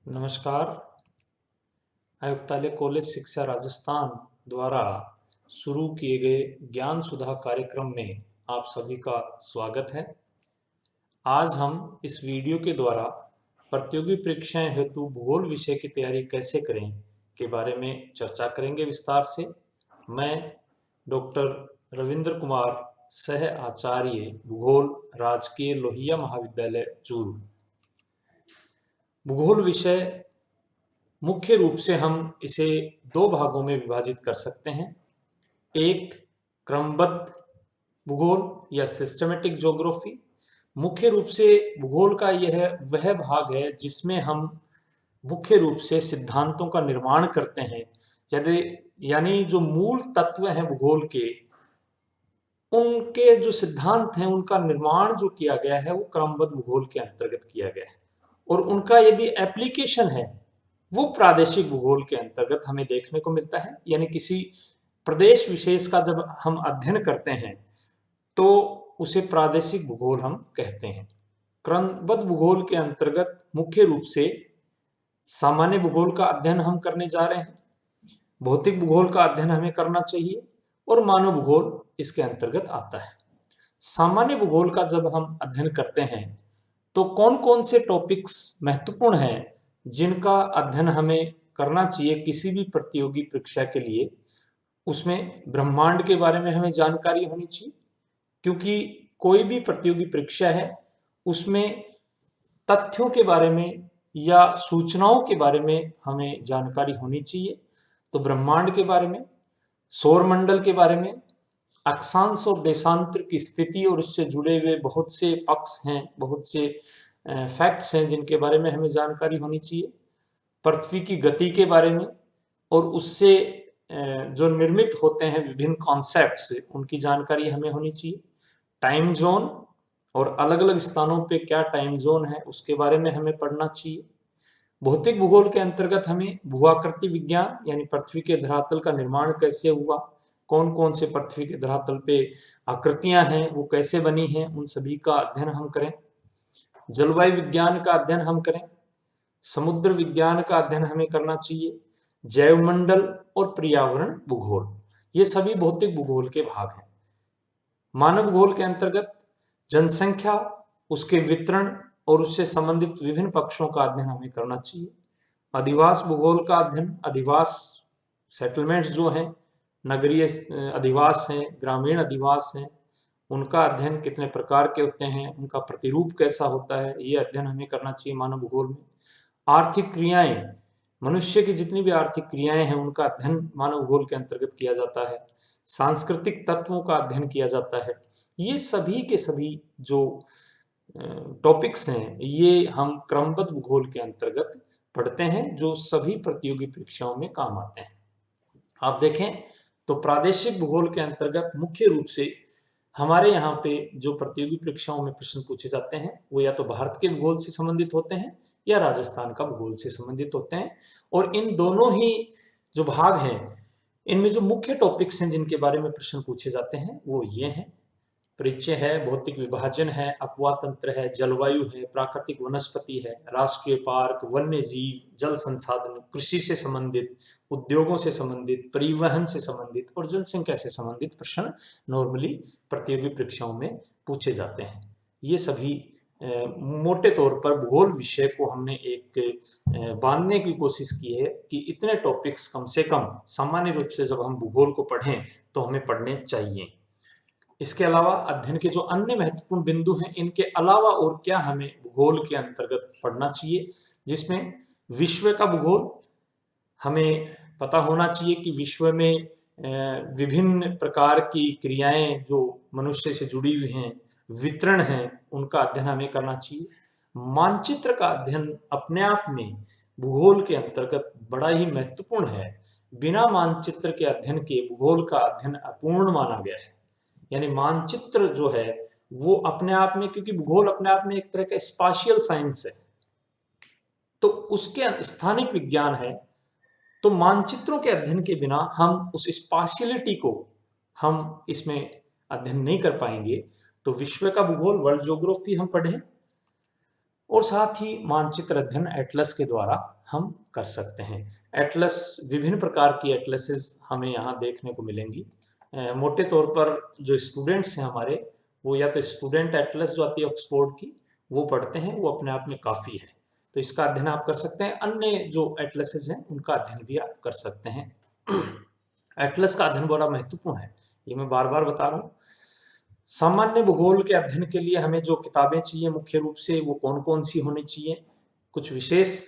नमस्कार। आयुक्तालय कॉलेज शिक्षा राजस्थान द्वारा शुरू किए गए ज्ञान सुधा कार्यक्रम में आप सभी का स्वागत है। आज हम इस वीडियो के द्वारा प्रतियोगी परीक्षाएं हेतु भूगोल विषय की तैयारी कैसे करें के बारे में चर्चा करेंगे विस्तार से। मैं डॉक्टर रविंद्र कुमार, सह आचार्य भूगोल, राजकीय लोहिया महाविद्यालय चूरू। भूगोल विषय मुख्य रूप से हम इसे दो भागों में विभाजित कर सकते हैं। एक क्रमबद्ध भूगोल या सिस्टमेटिक ज्योग्राफी। मुख्य रूप से भूगोल का यह वह भाग है जिसमें हम मुख्य रूप से सिद्धांतों का निर्माण करते हैं। यदि यानी जो मूल तत्व हैं भूगोल के, उनके जो सिद्धांत हैं उनका निर्माण जो किया गया है वो क्रमबद्ध भूगोल के अंतर्गत किया गया है, और उनका यदि एप्लीकेशन है वो प्रादेशिक भूगोल के अंतर्गत हमें देखने को मिलता है। यानी किसी प्रदेश विशेष का जब हम अध्ययन करते हैं तो उसे प्रादेशिक भूगोल हम कहते हैं। क्रमबद्ध भूगोल के अंतर्गत मुख्य रूप से सामान्य भूगोल का अध्ययन हम करने जा रहे हैं, भौतिक भूगोल का अध्ययन हमें करना चाहिए, और मानव भूगोल इसके अंतर्गत आता है। सामान्य भूगोल का जब हम अध्ययन करते हैं तो कौन कौन से टॉपिक्स महत्वपूर्ण हैं जिनका अध्ययन हमें करना चाहिए किसी भी प्रतियोगी परीक्षा के लिए। उसमें ब्रह्मांड के बारे में हमें जानकारी होनी चाहिए, क्योंकि कोई भी प्रतियोगी परीक्षा है उसमें तथ्यों के बारे में या सूचनाओं के बारे में हमें जानकारी होनी चाहिए। तो ब्रह्मांड के बारे में, सौरमंडल के बारे में, अक्षांश और देशांतर की स्थिति और उससे जुड़े हुए बहुत से पक्ष हैं, बहुत से फैक्ट्स हैं जिनके बारे में हमें जानकारी होनी चाहिए। पृथ्वी की गति के बारे में और उससे जो निर्मित होते हैं विभिन्न कॉन्सेप्ट्स, उनकी जानकारी हमें होनी चाहिए। टाइम जोन और अलग अलग स्थानों पे क्या टाइम जोन है उसके बारे में हमें पढ़ना चाहिए। भौतिक भूगोल के अंतर्गत हमें भूआकृति विज्ञान यानी पृथ्वी के धरातल का निर्माण कैसे हुआ, कौन कौन से पृथ्वी के धरातल पे आकृतियां हैं वो कैसे बनी हैं, उन सभी का अध्ययन हम करें। जलवायु विज्ञान का अध्ययन हम करें। समुद्र विज्ञान का अध्ययन हमें करना चाहिए। जैवमंडल और पर्यावरण भूगोल, ये सभी भौतिक भूगोल के भाग हैं। मानव भूगोल के अंतर्गत जनसंख्या, उसके वितरण और उससे संबंधित विभिन्न पक्षों का अध्ययन हमें करना चाहिए। अधिवास भूगोल का अध्ययन, अधिवास सेटलमेंट्स जो हैं, नगरीय अधिवास हैं, ग्रामीण अधिवास हैं, उनका अध्ययन कितने प्रकार के होते हैं, उनका प्रतिरूप कैसा होता है, ये अध्ययन हमें करना चाहिए मानव भूगोल में। आर्थिक क्रियाएं, मनुष्य की जितनी भी आर्थिक क्रियाएं हैं उनका अध्ययन मानव भूगोल के अंतर्गत किया जाता है। सांस्कृतिक तत्वों का अध्ययन किया जाता है। ये सभी के सभी जो टॉपिक्स हैं ये हम क्रमबद्ध भूगोल के अंतर्गत पढ़ते हैं, जो सभी प्रतियोगी परीक्षाओं में काम आते हैं। आप देखें तो प्रादेशिक भूगोल के अंतर्गत मुख्य रूप से हमारे यहाँ पे जो प्रतियोगी परीक्षाओं में प्रश्न पूछे जाते हैं वो या तो भारत के भूगोल से संबंधित होते हैं या राजस्थान का भूगोल से संबंधित होते हैं। और इन दोनों ही जो भाग हैं इनमें जो मुख्य टॉपिक्स हैं जिनके बारे में प्रश्न पूछे जाते हैं वो ये हैं: परिचय है, भौतिक विभाजन है, अपवाह तंत्र है, जलवायु है, प्राकृतिक वनस्पति है, राष्ट्रीय पार्क, वन्य जीव, जल संसाधन, कृषि से संबंधित, उद्योगों से संबंधित, परिवहन से संबंधित और जनसंख्या से संबंधित प्रश्न नॉर्मली प्रतियोगी परीक्षाओं में पूछे जाते हैं। ये सभी मोटे तौर पर भूगोल विषय को हमने एक बांधने की कोशिश की है कि इतने टॉपिक्स कम से कम सामान्य रूप से जब हम भूगोल को पढ़ें तो हमें पढ़ने चाहिए। इसके अलावा अध्ययन के जो अन्य महत्वपूर्ण बिंदु हैं इनके अलावा और क्या हमें भूगोल के अंतर्गत पढ़ना चाहिए, जिसमें विश्व का भूगोल हमें पता होना चाहिए कि विश्व में विभिन्न प्रकार की क्रियाएं जो मनुष्य से जुड़ी हुई हैं, वितरण हैं, उनका अध्ययन हमें करना चाहिए। मानचित्र का अध्ययन अपने आप में भूगोल के अंतर्गत बड़ा ही महत्वपूर्ण है। बिना मानचित्र के अध्ययन के भूगोल का अध्ययन अपूर्ण माना गया है। यानी मानचित्र जो है वो अपने आप में, क्योंकि भूगोल अपने आप में एक तरह का स्पाशियल साइंस है तो उसके स्थानिक विज्ञान है, तो मानचित्रों के अध्ययन के बिना हम उस स्पाशियलिटी को हम इसमें अध्ययन नहीं कर पाएंगे। तो विश्व का भूगोल, वर्ल्ड ज्योग्राफी हम पढ़ें, और साथ ही मानचित्र अध्ययन एटलस के द्वारा हम कर सकते हैं। एटलस, विभिन्न प्रकार की एटलसेस हमें यहाँ देखने को मिलेंगी। मोटे तौर पर जो स्टूडेंट्स हैं हमारे, वो या तो स्टूडेंट एटलस जो आती है ऑक्सफोर्ड की, वो पढ़ते हैं, वो अपने आप में काफ़ी है, तो इसका अध्ययन आप कर सकते हैं। अन्य जो एटलसेस हैं उनका अध्ययन भी आप कर सकते हैं। एटलस का अध्ययन बड़ा महत्वपूर्ण है, ये मैं बार बार बता रहा हूँ। सामान्य भूगोल के अध्ययन के लिए हमें जो किताबें चाहिए मुख्य रूप से वो कौन कौन सी होनी चाहिए, कुछ विशेष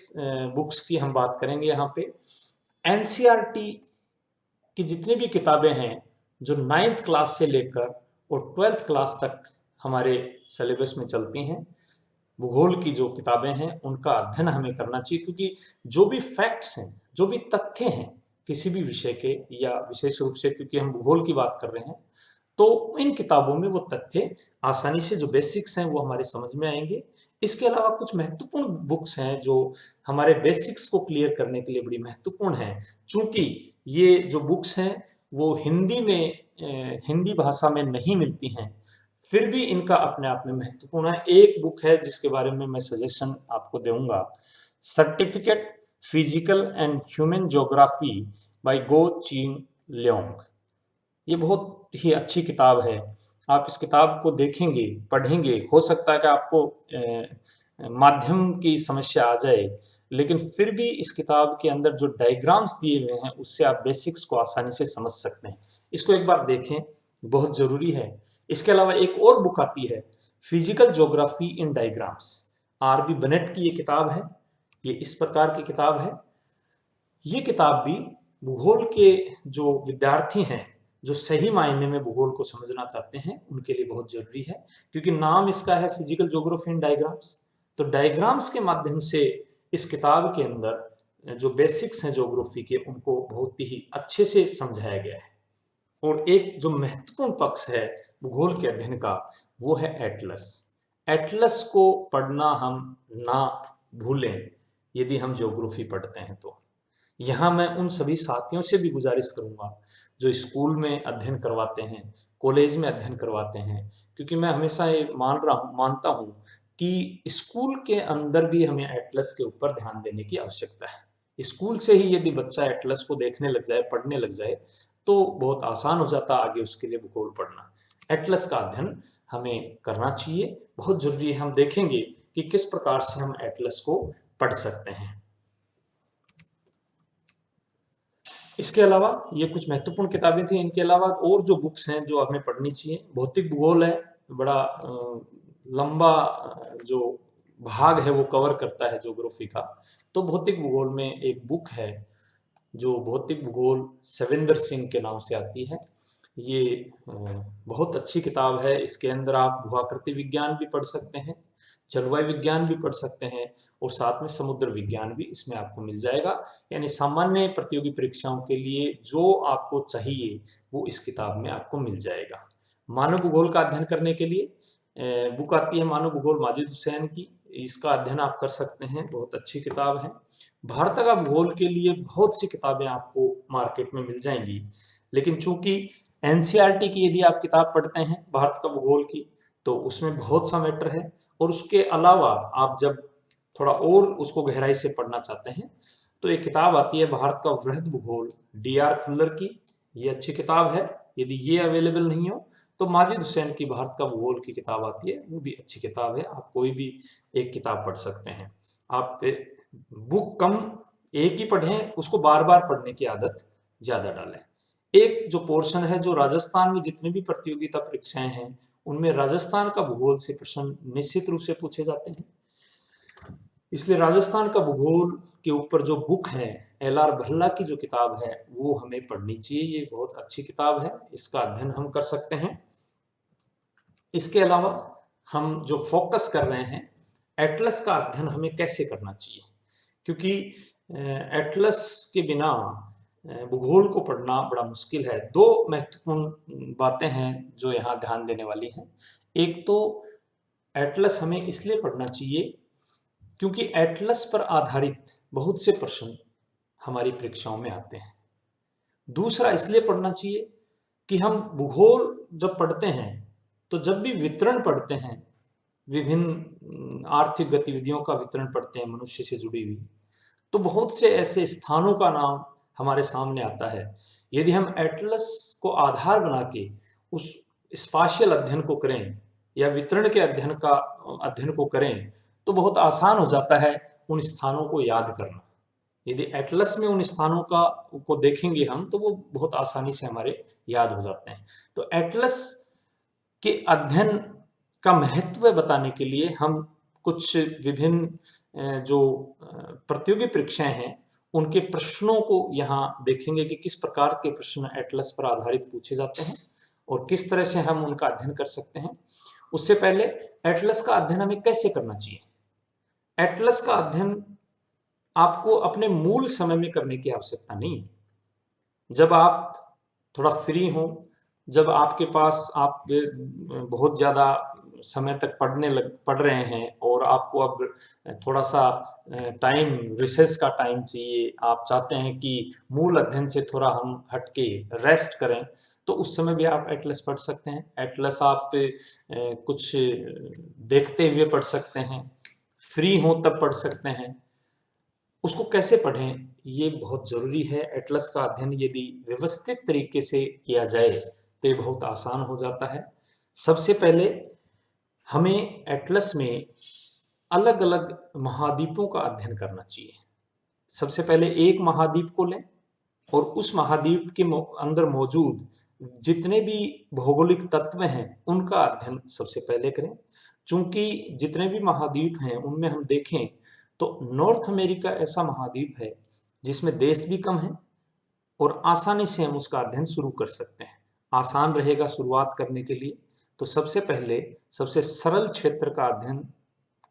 बुक्स की हम बात करेंगे यहाँ पे। एनसीईआरटी की जितनी भी किताबें हैं जो 9th क्लास से लेकर और 12th क्लास तक हमारे सिलेबस में चलती हैं, भूगोल की जो किताबें हैं उनका अध्ययन हमें करना चाहिए, क्योंकि जो भी फैक्ट्स हैं, जो भी तथ्य हैं किसी भी विषय के, या विशेष रूप से क्योंकि हम भूगोल की बात कर रहे हैं, तो इन किताबों में वो तथ्य आसानी से, जो बेसिक्स हैं वो हमारे समझ में आएंगे। इसके अलावा कुछ महत्वपूर्ण बुक्स हैं जो हमारे बेसिक्स को क्लियर करने के लिए बड़ी महत्वपूर्ण हैं। चूंकि ये जो बुक्स हैं वो हिंदी में, हिंदी भाषा में नहीं मिलती हैं, फिर भी इनका अपने आप में महत्वपूर्ण है। एक बुक है जिसके बारे में मैं सजेशन आपको दूंगा, certificate physical and human geography by Goh Cheng Leong. ये बहुत ही अच्छी किताब है। आप इस किताब को देखेंगे, पढ़ेंगे, हो सकता है कि आपको माध्यम की समस्या आ जाए, लेकिन फिर भी इस किताब के अंदर जो डायग्राम्स दिए हुए हैं उससे आप बेसिक्स को आसानी से समझ सकते हैं। इसको एक बार देखें, बहुत ज़रूरी है। इसके अलावा एक और बुक आती है, फिजिकल ज्योग्राफी इन डायग्राम्स। आर बी बनेट की ये किताब है। ये इस प्रकार की किताब है। ये किताब भी भूगोल के जो विद्यार्थी हैं, जो सही मायने में भूगोल को समझना चाहते हैं, उनके लिए बहुत जरूरी है, क्योंकि नाम इसका है फिजिकल ज्योग्राफी इन डायग्राम्स। तो डायग्राम्स के माध्यम से इस किताब के अंदर जो बेसिक्स हैं ज्योग्राफी के, उनको बहुत ही अच्छे से समझाया गया है। और एक जो महत्वपूर्ण पक्ष है भूगोल के अध्ययन का, वो है एटलस। एटलस को पढ़ना हम ना भूलें यदि हम ज्योग्राफी पढ़ते हैं तो। यहाँ मैं उन सभी साथियों से भी गुजारिश करूंगा जो स्कूल में अध्ययन करवाते हैं, कॉलेज में अध्ययन करवाते हैं, क्योंकि मैं हमेशा ये मानता हूँ कि स्कूल के अंदर भी हमें एटलस के ऊपर ध्यान देने की आवश्यकता है। स्कूल से ही यदि बच्चा एटलस को देखने लग जाए, पढ़ने लग जाए, तो बहुत आसान हो जाता आगे उसके लिए भूगोल पढ़ना। एटलस का अध्ययन हमें करना चाहिए, बहुत जरूरी है। हम देखेंगे कि किस प्रकार से हम एटलस को पढ़ सकते हैं। इसके अलावा ये कुछ महत्वपूर्ण किताबें थी। इनके अलावा और जो बुक्स हैं जो हमें पढ़नी चाहिए, भौतिक भूगोल है, बड़ा लंबा जो भाग है वो कवर करता है ज्योग्राफी का। तो भौतिक भूगोल में एक बुक है जो भौतिक भूगोल सविंदर सिंह के नाम से आती है। ये बहुत अच्छी किताब है। इसके अंदर आप भूआकृति विज्ञान भी पढ़ सकते हैं, जलवायु विज्ञान भी पढ़ सकते हैं, और साथ में समुद्र विज्ञान भी इसमें आपको मिल जाएगा। यानी सामान्य प्रतियोगी परीक्षाओं के लिए जो आपको चाहिए वो इस किताब में आपको मिल जाएगा। मानव भूगोल का अध्ययन करने के लिए बुक आती है मानव भूगोल माजिद हुसैन की, इसका अध्ययन आप कर सकते हैं, बहुत अच्छी किताब है। भारत का भूगोल के लिए बहुत सी किताबें आपको मार्केट में मिल जाएंगी, लेकिन चूंकि एनसीईआरटी की यदि आप किताब पढ़ते हैं भारत का भूगोल की, तो उसमें बहुत सा मैटर है। और उसके अलावा आप जब थोड़ा और उसको गहराई से पढ़ना चाहते हैं, तो एक किताब आती है भारत का वृहद भूगोल, डी.आर. खुल्लर की। ये अच्छी किताब है। यदि ये अवेलेबल नहीं हो तो माजिद हुसैन की भारत का भूगोल की किताब आती है, वो भी अच्छी किताब है। आप कोई भी एक किताब पढ़ सकते हैं। आप बुक कम एक ही पढ़ें, उसको बार बार पढ़ने की आदत ज्यादा डालें। एक जो पोर्शन है, जो राजस्थान में जितनी भी प्रतियोगिता परीक्षाएं हैं उनमें राजस्थान का भूगोल से प्रश्न निश्चित रूप से पूछे जाते हैं, इसलिए राजस्थान का भूगोल के ऊपर जो बुक है, एल.आर. भल्ला की जो किताब है, वो हमें पढ़नी चाहिए। ये बहुत अच्छी किताब है, इसका अध्ययन हम कर सकते हैं। इसके अलावा हम जो फोकस कर रहे हैं, एटलस का अध्ययन हमें कैसे करना चाहिए, क्योंकि एटलस के बिना भूगोल को पढ़ना बड़ा मुश्किल है। दो महत्वपूर्ण बातें हैं जो यहाँ ध्यान देने वाली हैं। एक तो एटलस हमें इसलिए पढ़ना चाहिए क्योंकि एटलस पर आधारित बहुत से प्रश्न हमारी परीक्षाओं में आते हैं। दूसरा इसलिए पढ़ना चाहिए कि हम भूगोल जब पढ़ते हैं तो जब भी वितरण पढ़ते हैं विभिन्न आर्थिक गतिविधियों का वितरण पढ़ते हैं मनुष्य से जुड़ी हुई, तो बहुत से ऐसे स्थानों का नाम हमारे सामने आता है। यदि हम एटलस को आधार बना के उस स्पाशियल अध्ययन को करें या वितरण के अध्ययन को करें, तो बहुत आसान हो जाता है उन स्थानों को याद करना। यदि एटलस में उन स्थानों को देखेंगे हम, तो वो बहुत आसानी से हमारे याद हो जाते हैं। तो एटलस के अध्ययन का महत्व बताने के लिए हम कुछ विभिन्न जो प्रतियोगी परीक्षाएं हैं उनके प्रश्नों को यहाँ देखेंगे कि किस प्रकार के प्रश्न एटलस पर आधारित पूछे जाते हैं और किस तरह से हम उनका अध्ययन कर सकते हैं। उससे पहले एटलस का अध्ययन हमें कैसे करना चाहिए। एटलस का अध्ययन आपको अपने मूल समय में करने की आवश्यकता नहीं है। जब आप थोड़ा फ्री हो, जब आपके पास आप बहुत ज़्यादा समय तक पढ़ रहे हैं और आपको अब थोड़ा सा टाइम, रिसेस का टाइम चाहिए, आप चाहते हैं कि मूल अध्ययन से थोड़ा हम हटके रेस्ट करें, तो उस समय भी आप एटलस पढ़ सकते हैं। एटलस आप कुछ देखते हुए पढ़ सकते हैं, फ्री हो तब पढ़ सकते हैं। उसको कैसे पढ़ें ये बहुत ज़रूरी है। एटलस का अध्ययन यदि व्यवस्थित तरीके से किया जाए तो ये बहुत आसान हो जाता है। सबसे पहले हमें एटलस में अलग अलग महाद्वीपों का अध्ययन करना चाहिए। सबसे पहले एक महाद्वीप को लें और उस महाद्वीप के अंदर मौजूद जितने भी भौगोलिक तत्व हैं उनका अध्ययन सबसे पहले करें। चूंकि जितने भी महाद्वीप हैं उनमें हम देखें तो नॉर्थ अमेरिका ऐसा महाद्वीप है जिसमें देश भी कम है और आसानी से हम उसका अध्ययन शुरू कर सकते हैं। आसान रहेगा शुरुआत करने के लिए। तो सबसे पहले सबसे सरल क्षेत्र का अध्ययन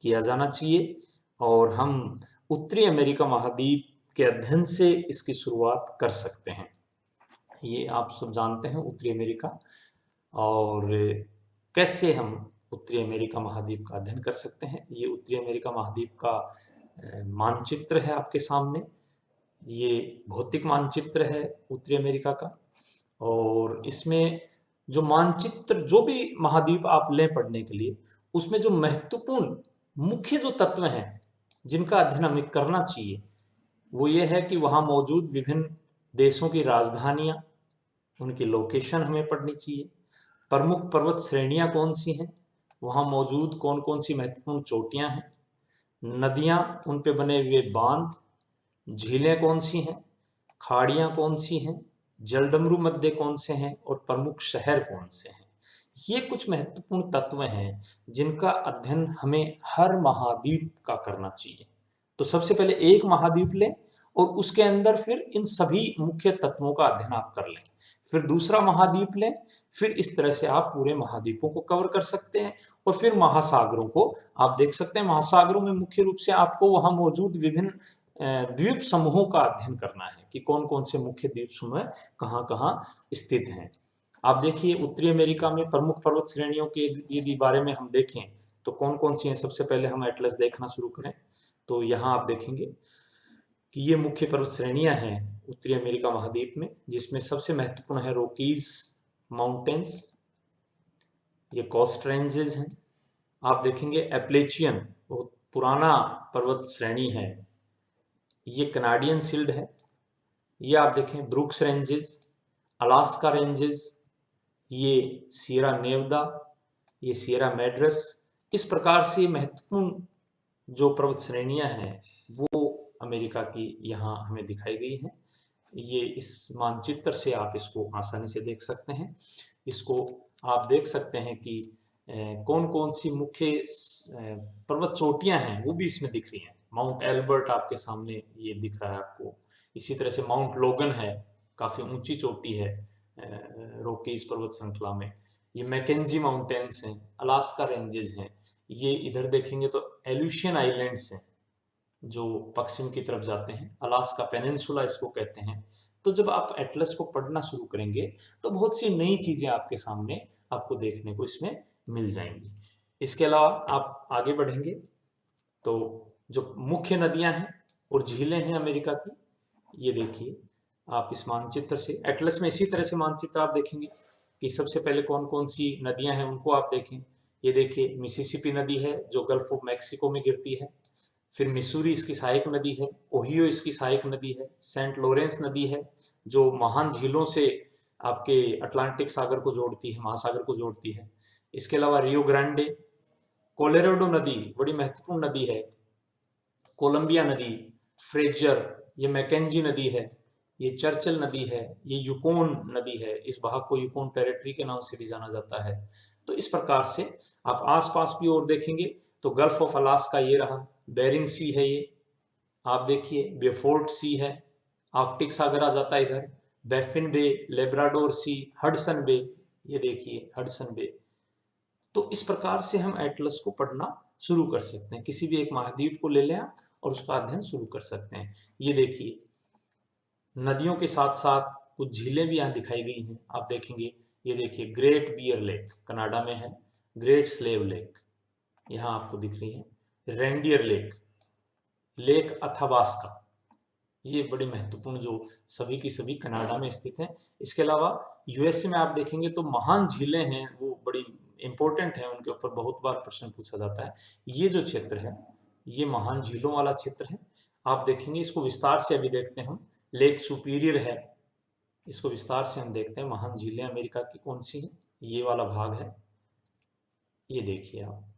किया जाना चाहिए और हम उत्तरी अमेरिका महाद्वीप के अध्ययन से इसकी शुरुआत कर सकते हैं। ये आप सब जानते हैं उत्तरी अमेरिका, और कैसे हम उत्तरी अमेरिका महाद्वीप का अध्ययन कर सकते हैं। ये उत्तरी अमेरिका महाद्वीप का मानचित्र है आपके सामने। ये भौतिक मानचित्र है उत्तरी अमेरिका का, और इसमें जो मानचित्र, जो भी महाद्वीप आप लें पढ़ने के लिए, उसमें जो महत्वपूर्ण मुख्य जो तत्व हैं जिनका अध्ययन हमें करना चाहिए वो ये है कि वहाँ मौजूद विभिन्न देशों की राजधानियाँ, उनकी लोकेशन हमें पढ़नी चाहिए। प्रमुख पर्वत श्रेणियाँ कौन सी हैं, वहाँ मौजूद कौन कौन सी महत्वपूर्ण चोटियाँ हैं, नदियाँ, उन पे बने हुए बांध, झीलें कौन सी हैं, खाड़ियाँ कौन सी हैं, जलडमरू मध्य कौन से हैं और प्रमुख शहर कौन से हैं। ये कुछ महत्वपूर्ण तत्व हैं जिनका अध्ययन हमें हर महाद्वीप का करना चाहिए। तो सबसे पहले एक महाद्वीप लें और उसके अंदर फिर इन सभी मुख्य तत्वों का अध्ययन आप कर लें। फिर दूसरा महाद्वीप लें, फिर इस तरह से आप पूरे महाद्वीपों को कवर कर सकते हैं। और फिर महासागरों को आप देख सकते हैं। महासागरों में मुख्य रूप से आपको वहां मौजूद विभिन्न द्वीप समूहों का अध्ययन करना है कि कौन कौन से मुख्य द्वीप समूह कहाँ कहाँ स्थित हैं। आप देखिए उत्तरी अमेरिका में प्रमुख पर्वत श्रेणियों के यदि बारे में हम देखें तो कौन कौन सी हैं। सबसे पहले हम एटलस देखना शुरू करें तो यहाँ आप देखेंगे कि ये मुख्य पर्वत श्रेणियां हैं उत्तरी अमेरिका महाद्वीप में, जिसमें सबसे महत्वपूर्ण है रोकीज माउंटेन्स, ये कोस्ट रेंजेस हैं। आप देखेंगे एप्लेचियन, बहुत पुराना पर्वत श्रेणी है, ये कनाडियन शील्ड है। ये आप देखें ब्रुक्स रेंजेस, अलास्का रेंजेस, ये सियरा नेवदा, ये सियरा मैड्रस। इस प्रकार से महत्वपूर्ण जो पर्वत श्रेणियां हैं वो अमेरिका की यहाँ हमें दिखाई गई हैं। ये इस मानचित्र से आप इसको आसानी से देख सकते हैं। इसको आप देख सकते हैं कि कौन कौन सी मुख्य पर्वत चोटियां हैं वो भी इसमें दिख रही हैं। माउंट एल्बर्ट आपके सामने ये दिख रहा है आपको। इसी तरह से माउंट लोगन है, काफी ऊंची चोटी है रॉकीज पर्वत श्रृंखला में। ये मैकेंजी माउंटेन्स हैं, अलास्का रेंजेस हैं। ये इधर देखेंगे तो एल्यूशियन आइलैंड्स हैं जो पश्चिम की तरफ जाते हैं, अलास्का पेनिनसुला इसको कहते हैं। तो जब आप एटलस को पढ़ना शुरू करेंगे तो बहुत सी नई चीजें आपके सामने आपको देखने को इसमें मिल जाएंगी। इसके अलावा आप आगे बढ़ेंगे तो जो मुख्य नदियां हैं और झीलें हैं अमेरिका की, ये देखिए आप इस मानचित्र से, एटलस में इसी तरह से मानचित्र आप देखेंगे कि सबसे पहले कौन कौन सी नदियां हैं उनको आप देखें। ये देखिए मिसिसिपी नदी है जो गल्फ ऑफ मैक्सिको में गिरती है। फिर मिसूरी इसकी सहायक नदी है, ओहियो इसकी सहायक नदी है, सेंट लॉरेंस नदी है जो महान झीलों से आपके अटलांटिक सागर को जोड़ती है, महासागर को जोड़ती है। इसके अलावा रियो ग्रांडे, कोलोराडो नदी बड़ी महत्वपूर्ण नदी है, कोलंबिया नदी, फ्रेजर, ये मैकेंजी नदी है, ये चर्चिल नदी है, ये यूकोन नदी है, इस भाग को यूकोन टेरिटरी के नाम से भी जाना जाता है। तो इस प्रकार से आप आसपास भी और देखेंगे तो गल्फ ऑफ अलास्का ये रहा, बेरिंग सी है ये, आप देखिए बेफोर्ट सी है, आर्कटिक सागर आ जाता है इधर, बैफिन बे, लेब्राडोर सी, हडसन बे, ये देखिए हडसन बे। तो इस प्रकार से हम एटलस को पढ़ना शुरू कर सकते हैं, किसी भी एक महाद्वीप को ले लें आप और उसका अध्ययन शुरू कर सकते हैं। ये देखिए नदियों के साथ साथ कुछ झीलें भी यहाँ दिखाई गई हैं, आप देखेंगे। ये देखिए ग्रेट बियर लेक कनाडा में है, ग्रेट स्लेव लेक यहाँ आपको दिख रही है, रेंडियर लेक, लेक अथाबास्का, ये बड़ी महत्वपूर्ण जो सभी की सभी कनाडा में स्थित हैं। इसके अलावा यूएसए में आप देखेंगे तो महान झीलें हैं, वो बड़ी इंपॉर्टेंट है, उनके ऊपर बहुत बार प्रश्न पूछा जाता है। ये जो क्षेत्र है ये महान झीलों वाला क्षेत्र है, आप देखेंगे। इसको विस्तार से अभी देखते हैं हम, लेक सुपीरियर है, इसको विस्तार से हम देखते हैं। महान झीलें अमेरिका की कौन सी है, ये वाला भाग है, ये देखिए आप,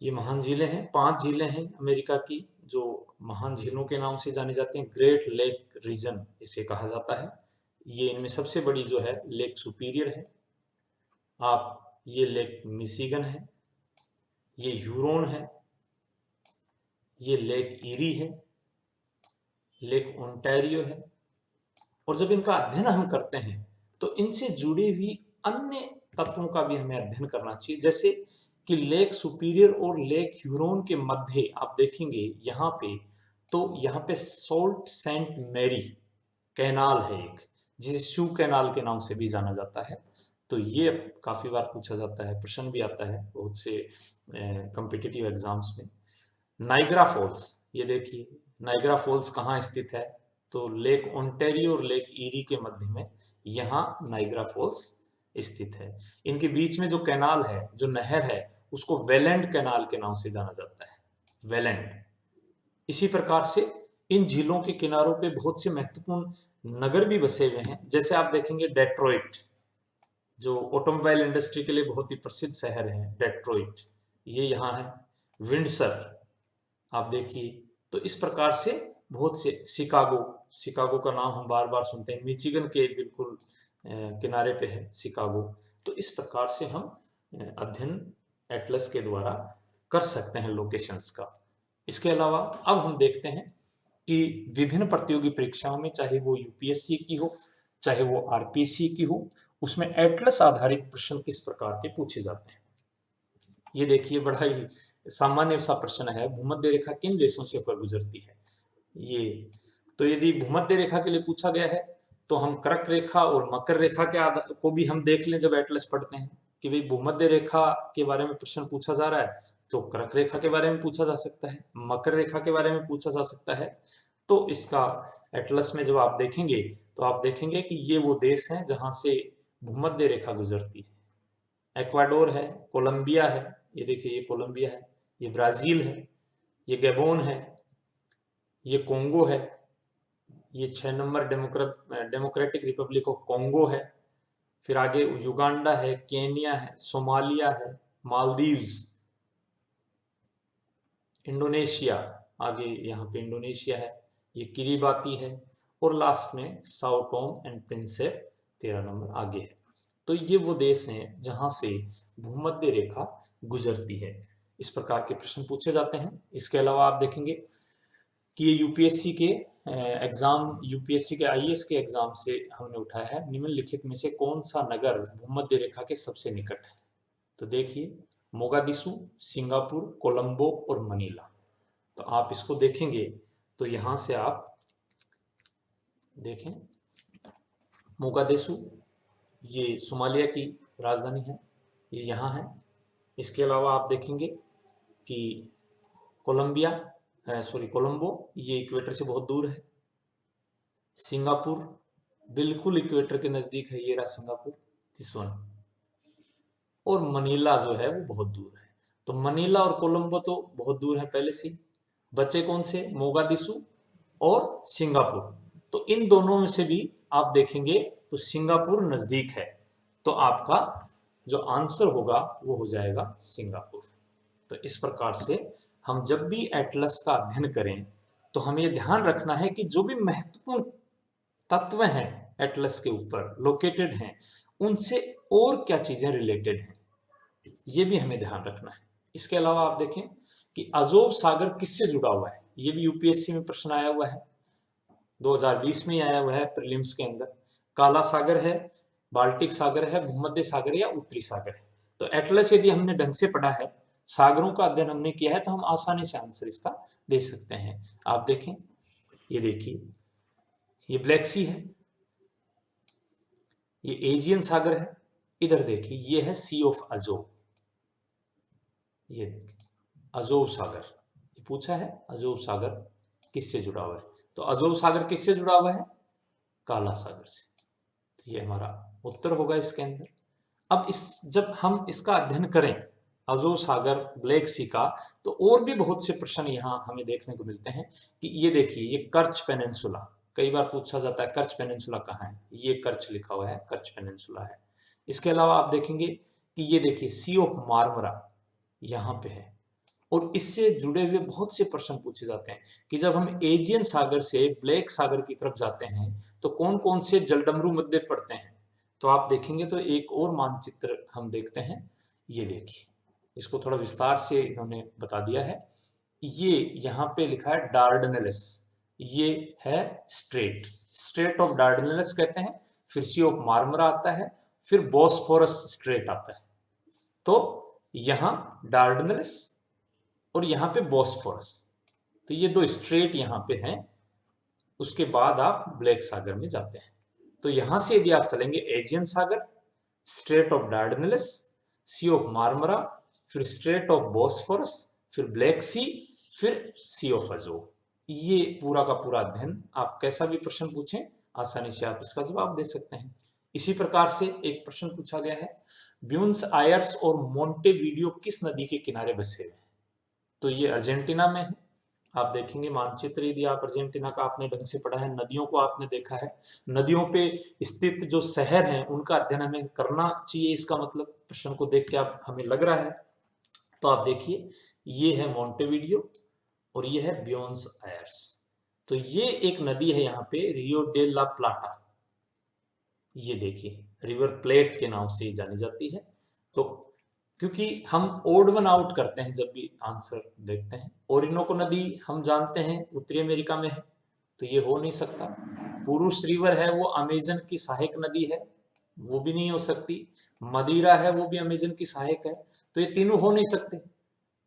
ये महान झीलें हैं, 5 झीलें हैं अमेरिका की जो महान झीलों के नाम से जानी जाती हैं। ग्रेट लेक रीजन इसे कहा जाता है। ये इनमें सबसे बड़ी जो है लेक सुपीरियर है, आप ये लेक मिशिगन है, ये ह्यूरोन है, ये लेक ईरी है, लेक ओंटारियो है। और जब इनका अध्ययन हम करते हैं तो इनसे जुड़ी हुई अन्य तत्वों का भी हमें अध्ययन करना चाहिए, जैसे कि लेक सुपीरियर और लेक ह्यूरोन के मध्य आप देखेंगे यहाँ पे, तो यहाँ पे सोल्ट सेंट मैरी कैनाल है एक, जिसे शू कैनाल के नाम से भी जाना जाता है। तो ये काफी बार पूछा जाता है, प्रश्न भी आता है बहुत से कॉम्पिटिटिव एग्जाम्स में। नाइग्रा फॉल्स, ये देखिए नाइग्रा फॉल्स कहाँ स्थित है, तो लेक ओंटारियो और लेक ईरी के मध्य में यहाँ नाइग्रा फॉल्स स्थित है। इनके बीच में जो कैनाल है, जो नहर है, उसको वेलेंड कैनाल के नाम से जाना जाता है, वेलेंड। इसी प्रकार से इन झीलों के किनारों पे बहुत से महत्वपूर्ण नगर भी बसे हुए हैं, जैसे आप देखेंगे डेट्रॉइट, जो ऑटोमोबाइल इंडस्ट्री के लिए बहुत ही प्रसिद्ध शहर है डेट्रॉइट, ये यहाँ है। विंडसर आप देखिए। तो इस प्रकार से बहुत से, शिकागो, शिकागो का नाम हम बार बार सुनते हैं, मिचिगन के बिल्कुल किनारे पे है शिकागो। तो इस प्रकार से हम अध्ययन एटलस के द्वारा कर सकते हैं लोकेशंस का। इसके अलावा अब हम देखते हैं कि विभिन्न प्रतियोगी परीक्षाओं में, चाहे वो यूपीएससी की हो चाहे वो आरपीएससी की हो, उसमें एटलस आधारित प्रश्न किस प्रकार के पूछे जाते हैं। ये देखिए बड़ा ही सामान्य सा प्रश्न है, भूमध्य रेखा किन देशों से होकर गुजरती है। ये तो यदि भूमध्य रेखा के लिए पूछा गया है तो हम कर्क रेखा और मकर रेखा के को भी हम देख लें जब एटलस पढ़ते हैं कि भाई भूमध्य रेखा के बारे में प्रश्न पूछा जा रहा है, तो कर्क रेखा के बारे में पूछा जा सकता है, मकर रेखा के बारे में पूछा जा सकता है। तो इसका एटलस में जब आप देखेंगे तो आप देखेंगे कि ये वो देश हैं जहां से भूमध्य रेखा गुजरती है। एक्वाडोर है, कोलंबिया है, ये देखिए ये कोलंबिया है, ये ब्राजील है, ये गैबोन है, ये कोंगो है, ये 6 number democratic Republic of Congo है, फिर आगे युगांडा है, केनिया है, सोमालिया है, मालदीव्स, इंडोनेशिया, आगे यहाँ पे इंडोनेशिया है, ये किरीबाती है, और लास्ट में Sao Tome and Principe 13 number आगे है। तो ये वो देश हैं जहां से भूमध्य रेखा गुजरती है। इस प्रकार के प्रश्न पूछे जाते हैं। इसके अलावा आप देखेंगे कि ये यूपीएससी के एग्जाम, यूपीएससी के आईएएस के एग्जाम से हमने उठाया है, निम्नलिखित में से कौन सा नगर भूमध्य रेखा के सबसे निकट है। तो देखिए मोगादिशु, सिंगापुर, कोलंबो और मनीला। तो आप इसको देखेंगे तो यहां से आप देखें मोगादिशु, ये सोमालिया की राजधानी है, ये यहाँ है। इसके अलावा आप देखेंगे कि कोलंबो, ये इक्वेटर से बहुत दूर है। सिंगापुर बिल्कुल इक्वेटर के नजदीक है, ये रहा सिंगापुर, दिस वन। और मनीला जो है वो बहुत दूर है। तो मनीला और कोलंबो तो बहुत दूर है पहले से। बचे कौन से? मोगादिशु और सिंगापुर। तो इन दोनों में से भी आप देखेंगे तो सिंगापुर नजदीक है, तो आपका जो आंसर होगा वो हो जाएगा सिंगापुर। तो इस प्रकार से हम जब भी एटलस का अध्ययन करें तो हमें यह ध्यान रखना है कि जो भी महत्वपूर्ण तत्व हैं एटलस के ऊपर लोकेटेड हैं, उनसे और क्या चीजें रिलेटेड हैं, ये भी हमें ध्यान रखना है। इसके अलावा आप देखें कि अजोव सागर किससे जुड़ा हुआ है, ये भी यूपीएससी में प्रश्न आया हुआ है, 2020 में आया हुआ है प्रीलिम्स के अंदर। काला सागर है, बाल्टिक सागर है, भूमध्य सागर या उत्तरी सागर है। तो एटलस यदि हमने ढंग से पढ़ा है, सागरों का अध्ययन हमने किया है, तो हम आसानी से आंसर इसका दे सकते हैं। आप देखें, ये देखिए, ये ब्लैक सी है, ये एजियन सागर है, इधर देखिए ये है सी ऑफ अजोव, ये अजोव सागर, ये पूछा है अजोव सागर किससे जुड़ा हुआ है, तो अजोव सागर किससे जुड़ा हुआ है? काला सागर से। तो ये हमारा उत्तर होगा इसके अंदर। अब जब हम इसका अध्ययन करें अजोव सागर ब्लैक सी का, तो और भी बहुत से प्रश्न यहाँ हमें देखने को मिलते हैं कि ये देखिए, ये कर्च पेनिनसुला, कई बार पूछा जाता है कर्च पेनिनसुला कहाँ है, ये कर्च लिखा हुआ है, कर्च पेनिनसुला है। इसके अलावा आप देखेंगे कि ये देखिए सी ऑफ मार्मरा यहाँ पे है, और इससे जुड़े हुए बहुत से प्रश्न पूछे जाते हैं कि जब हम एजियन सागर से ब्लैक सागर की तरफ जाते हैं तो कौन कौन से जलडमरू मुद्दे पड़ते हैं। तो आप देखेंगे तो एक और मानचित्र हम देखते हैं, ये देखिए, इसको थोड़ा विस्तार से इन्होंने बता दिया है। ये यहाँ पे लिखा है डार्डनेलिस, ये है स्ट्रेट, स्ट्रेट ऑफ डार्डनेलिस कहते हैं, फिर सी ऑफ मार्मरा आता है, फिर बॉस्फोरस स्ट्रेट आता है। तो यहाँ डार्डनेलिस और यहाँ पे बॉस्फोरस, तो ये दो स्ट्रेट यहाँ पे हैं। उसके बाद आप ब्लैक सागर में जाते हैं, तो यहां से यदि आप चलेंगे एजियन सागर, strait of Dardanelles, sea of Marmara, फिर स्ट्रेट ऑफ बॉस्फोरस, फिर ब्लैक सी, फिर सी ऑफ अजोव। ये पूरा का पूरा अध्ययन, आप कैसा भी प्रश्न पूछें आसानी से आप इसका जवाब दे सकते हैं। इसी प्रकार से एक प्रश्न पूछा गया है, ब्यूनस आयर्स और मोंटेवीडियो किस नदी के किनारे बसे हुए हैं? तो ये अर्जेंटीना में है। आप देखेंगे मानचित्र, यदि आप अर्जेंटीना का आपने ढंग से पढ़ा है, नदियों को आपने देखा है, नदियों पे स्थित जो शहर हैं उनका अध्ययन हमें करना चाहिए, इसका मतलब प्रश्न को देख के आप हमें लग रहा है। तो आप देखिए, ये है मोंटेवीडियो और ये है ब्यूनस आयर्स। तो ये एक नदी है यहाँ पे, रियो डे ला प्लाटा, ये देखिए रिवर प्लेट के नाम से जानी जाती है। तो क्योंकि हम ओड वन आउट करते हैं जब भी आंसर देखते हैं, ओरिनोको नदी हम जानते हैं उत्तरी अमेरिका में है, तो ये हो नहीं सकता। पुरुष रिवर है वो अमेजन की सहायक नदी है, वो भी नहीं हो सकती। मदिरा है वो भी अमेजन की सहायक है, तो ये तीनों हो नहीं सकते।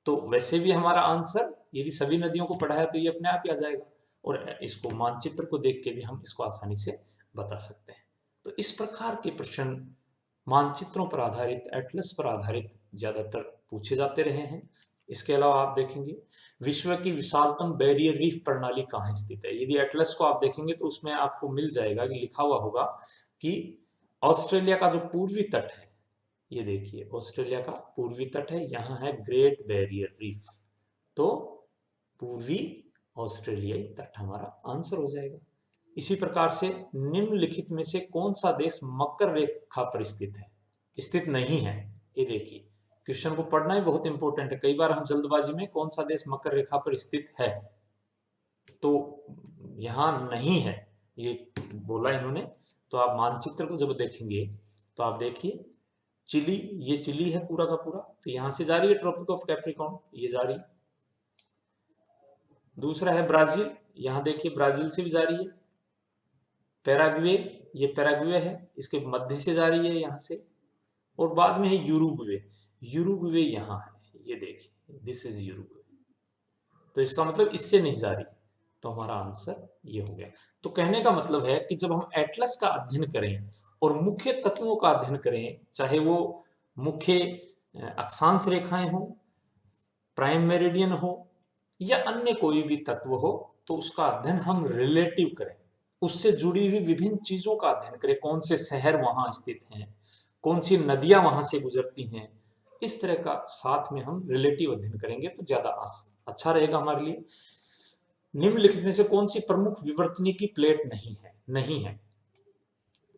तो वैसे भी हमारा आंसर, यदि सभी नदियों को पढ़ा है तो ये अपने आप ही आ जाएगा, और इसको मानचित्र को देख के भी हम इसको आसानी से बता सकते हैं। तो इस प्रकार के प्रश्न मानचित्रों पर आधारित, एटलस पर आधारित ज्यादातर पूछे जाते रहे हैं। इसके अलावा आप देखेंगे विश्व की विशालतम बैरियर रीफ प्रणाली कहाँ स्थित है। यदि एटलस को आप देखेंगे तो उसमें आपको मिल जाएगा कि लिखा हुआ होगा कि ऑस्ट्रेलिया का जो पूर्वी तट है, ये देखिए ऑस्ट्रेलिया का पूर्वी तट है, यहाँ है ग्रेट बैरियर रीफ, तो पूर्वी ऑस्ट्रेलियाई तट हमारा आंसर हो जाएगा। इसी प्रकार से निम्नलिखित में से कौन सा देश मकर रेखा पर स्थित है, स्थित नहीं है। ये देखिए क्वेश्चन को पढ़ना ही बहुत इंपॉर्टेंट है, कई बार हम जल्दबाजी में कौन सा देश मकर रेखा पर स्थित है, तो यहाँ नहीं है ये बोला इन्होंने। तो आप मानचित्र को जब देखेंगे तो आप देखिए चिली, ये चिली है पूरा का पूरा, तो यहां से जा रही है ट्रॉपिक ऑफ कैप्रिकॉर्न, ये जा रही। दूसरा है ब्राजील, यहां देखिए ब्राजील से भी जा रही है। पैराग्वे, ये पैराग्वे है, इसके मध्य से जा रही है यहाँ से। और बाद में है यूरुग्वे, यूरुग्वे यहाँ है, ये देखिए दिस इज यूरुग्वे, तो इसका मतलब इससे नहीं जा रही, तो हमारा आंसर ये हो गया। तो कहने का मतलब है कि जब हम एटलस का अध्ययन करें और मुख्य तत्वों का अध्ययन करें, चाहे वो मुख्य अक्षांश रेखाएं हो, प्राइम मेरिडियन हो, या अन्य कोई भी तत्व हो, तो उसका अध्ययन हम रिलेटिव करें, उससे जुड़ी हुई विभिन्न चीजों का अध्ययन करें, कौन से शहर वहां स्थित हैं, कौन सी नदियां वहां से गुजरती हैं, इस तरह का साथ में हम रिलेटिव अध्ययन करेंगे तो ज्यादा अच्छा रहेगा हमारे लिए। निम्नलिखित में से कौन सी प्रमुख विवर्तनिकी प्लेट नहीं है।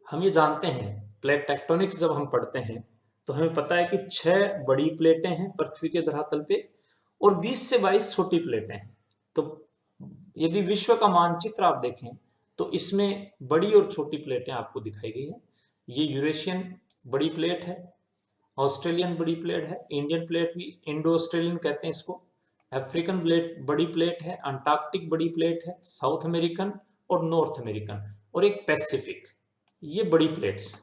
हम ये जानते हैं, प्लेट टेक्टोनिक्स जब हम पढ़ते हैं तो हमें पता है कि 6 बड़ी प्लेटें हैं पृथ्वी के धरातल पे और 20 से 22 छोटी प्लेटें हैं। तो यदि विश्व का मानचित्र आप देखें तो इसमें बड़ी और छोटी प्लेटें आपको दिखाई गई हैं। ये यूरेशियन बड़ी प्लेट है, ऑस्ट्रेलियन बड़ी प्लेट है, इंडियन प्लेट भी इंडो ऑस्ट्रेलियन कहते हैं इसको, अफ्रीकन प्लेट बड़ी प्लेट है, अंटार्कटिक बड़ी प्लेट है, साउथ अमेरिकन और नॉर्थ अमेरिकन और एक पैसिफिक, ये बड़ी प्लेट्स।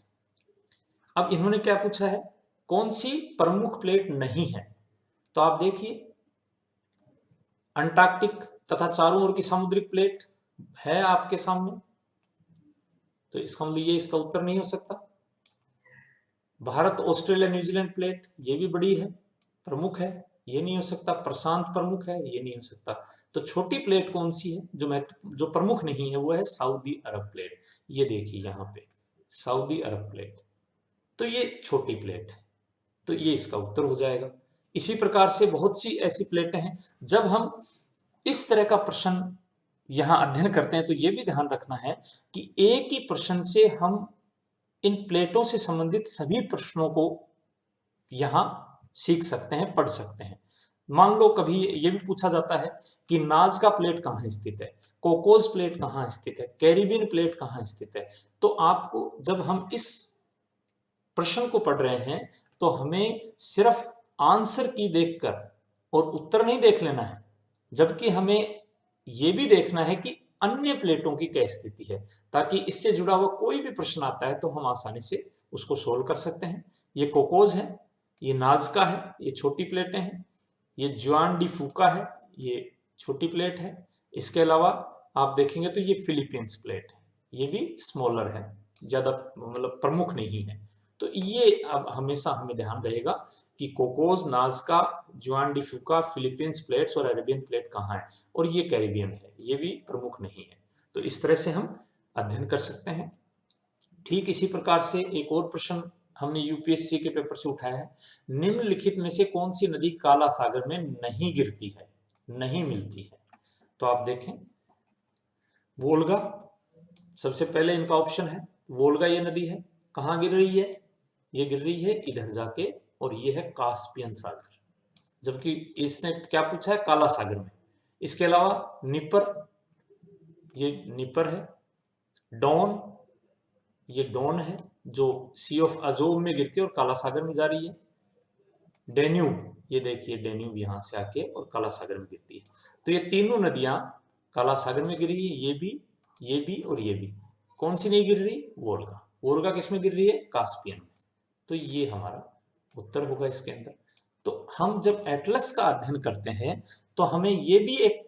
अब इन्होंने क्या पूछा है, कौन सी प्रमुख प्लेट नहीं है। तो आप देखिए अंटार्कटिक तथा चारों ओर की समुद्रिक प्लेट है आपके सामने, तो इसका मतलब ये इसका उत्तर नहीं हो सकता। भारत ऑस्ट्रेलिया न्यूजीलैंड प्लेट ये भी बड़ी है, प्रमुख है, ये नहीं हो सकता। प्रशांत प्रमुख है, ये नहीं हो सकता। तो छोटी प्लेट कौन सी है जो प्रमुख नहीं है, वो है सऊदी अरब प्लेट। ये देखिए यहाँ पे सऊदी अरब प्लेट, तो ये छोटी प्लेट है, तो ये इसका उत्तर हो जाएगा। इसी प्रकार से बहुत सी ऐसी प्लेटें हैं। जब हम इस तरह का प्रश्न यहां अध्ययन करते हैं तो ये भी ध्यान रखना है कि एक ही प्रश्न से हम इन प्लेटों से संबंधित सभी प्रश्नों को यहां सीख सकते हैं, पढ़ सकते हैं। मान लो कभी ये भी पूछा जाता है कि नाज़का प्लेट कहाँ स्थित है, कोकोस प्लेट कहाँ स्थित है, कैरिबियन प्लेट कहाँ स्थित है। तो आपको जब हम इस प्रश्न को पढ़ रहे हैं तो हमें सिर्फ आंसर की देखकर और उत्तर नहीं देख लेना है, जबकि हमें यह भी देखना है कि अन्य प्लेटों की क्या स्थिति है, ताकि इससे जुड़ा हुआ कोई भी प्रश्न आता है तो हम आसानी से उसको सोल्व कर सकते हैं। ये कोकोस है, ये नाज़का है, ये छोटी प्लेटें हैं, ये जुआन डी फूका है, ये छोटी प्लेट है। इसके अलावा आप देखेंगे तो ये फिलीपींस प्लेट है, ये भी स्मॉलर है, ज्यादा मतलब प्रमुख नहीं है। तो ये अब हमेशा हमें ध्यान रहेगा कि कोकोस, नाज़का, जुआन डी फूका, फिलीपींस प्लेट्स और अरेबियन प्लेट कहाँ है, और ये कैरिबियन है, ये भी प्रमुख नहीं है। तो इस तरह से हम अध्ययन कर सकते हैं। ठीक इसी प्रकार से एक और प्रश्न हमने यूपीएससी के पेपर से उठाया है, निम्नलिखित में से कौन सी नदी काला सागर में नहीं गिरती है, नहीं मिलती है। तो आप देखें वोल्गा सबसे पहले इनका ऑप्शन है, वोल्गा ये नदी है, कहाँ गिर रही है, ये गिर रही है इधर जाके, और ये है कास्पियन सागर, जबकि इसने क्या पूछा है, काला सागर में। इसके अलावा निपर, ये निपर है, डॉन, ये डॉन है जो सी ऑफ अजोव में गिर के और काला सागर में जा रही है। डेन्यूब, ये देखिए डेन्यूब यहां से आके और काला सागर में गिरती है। तो ये तीनों नदियां काला सागर में गिर रही है, ये भी और ये भी। कौन सी नहीं गिर रही, वोल्गा। वोल्गा किस में गिर रही है, कास्पियन में। तो ये हमारा उत्तर होगा इसके अंदर। तो हम जब एटलस का अध्ययन करते हैं तो हमें ये भी एक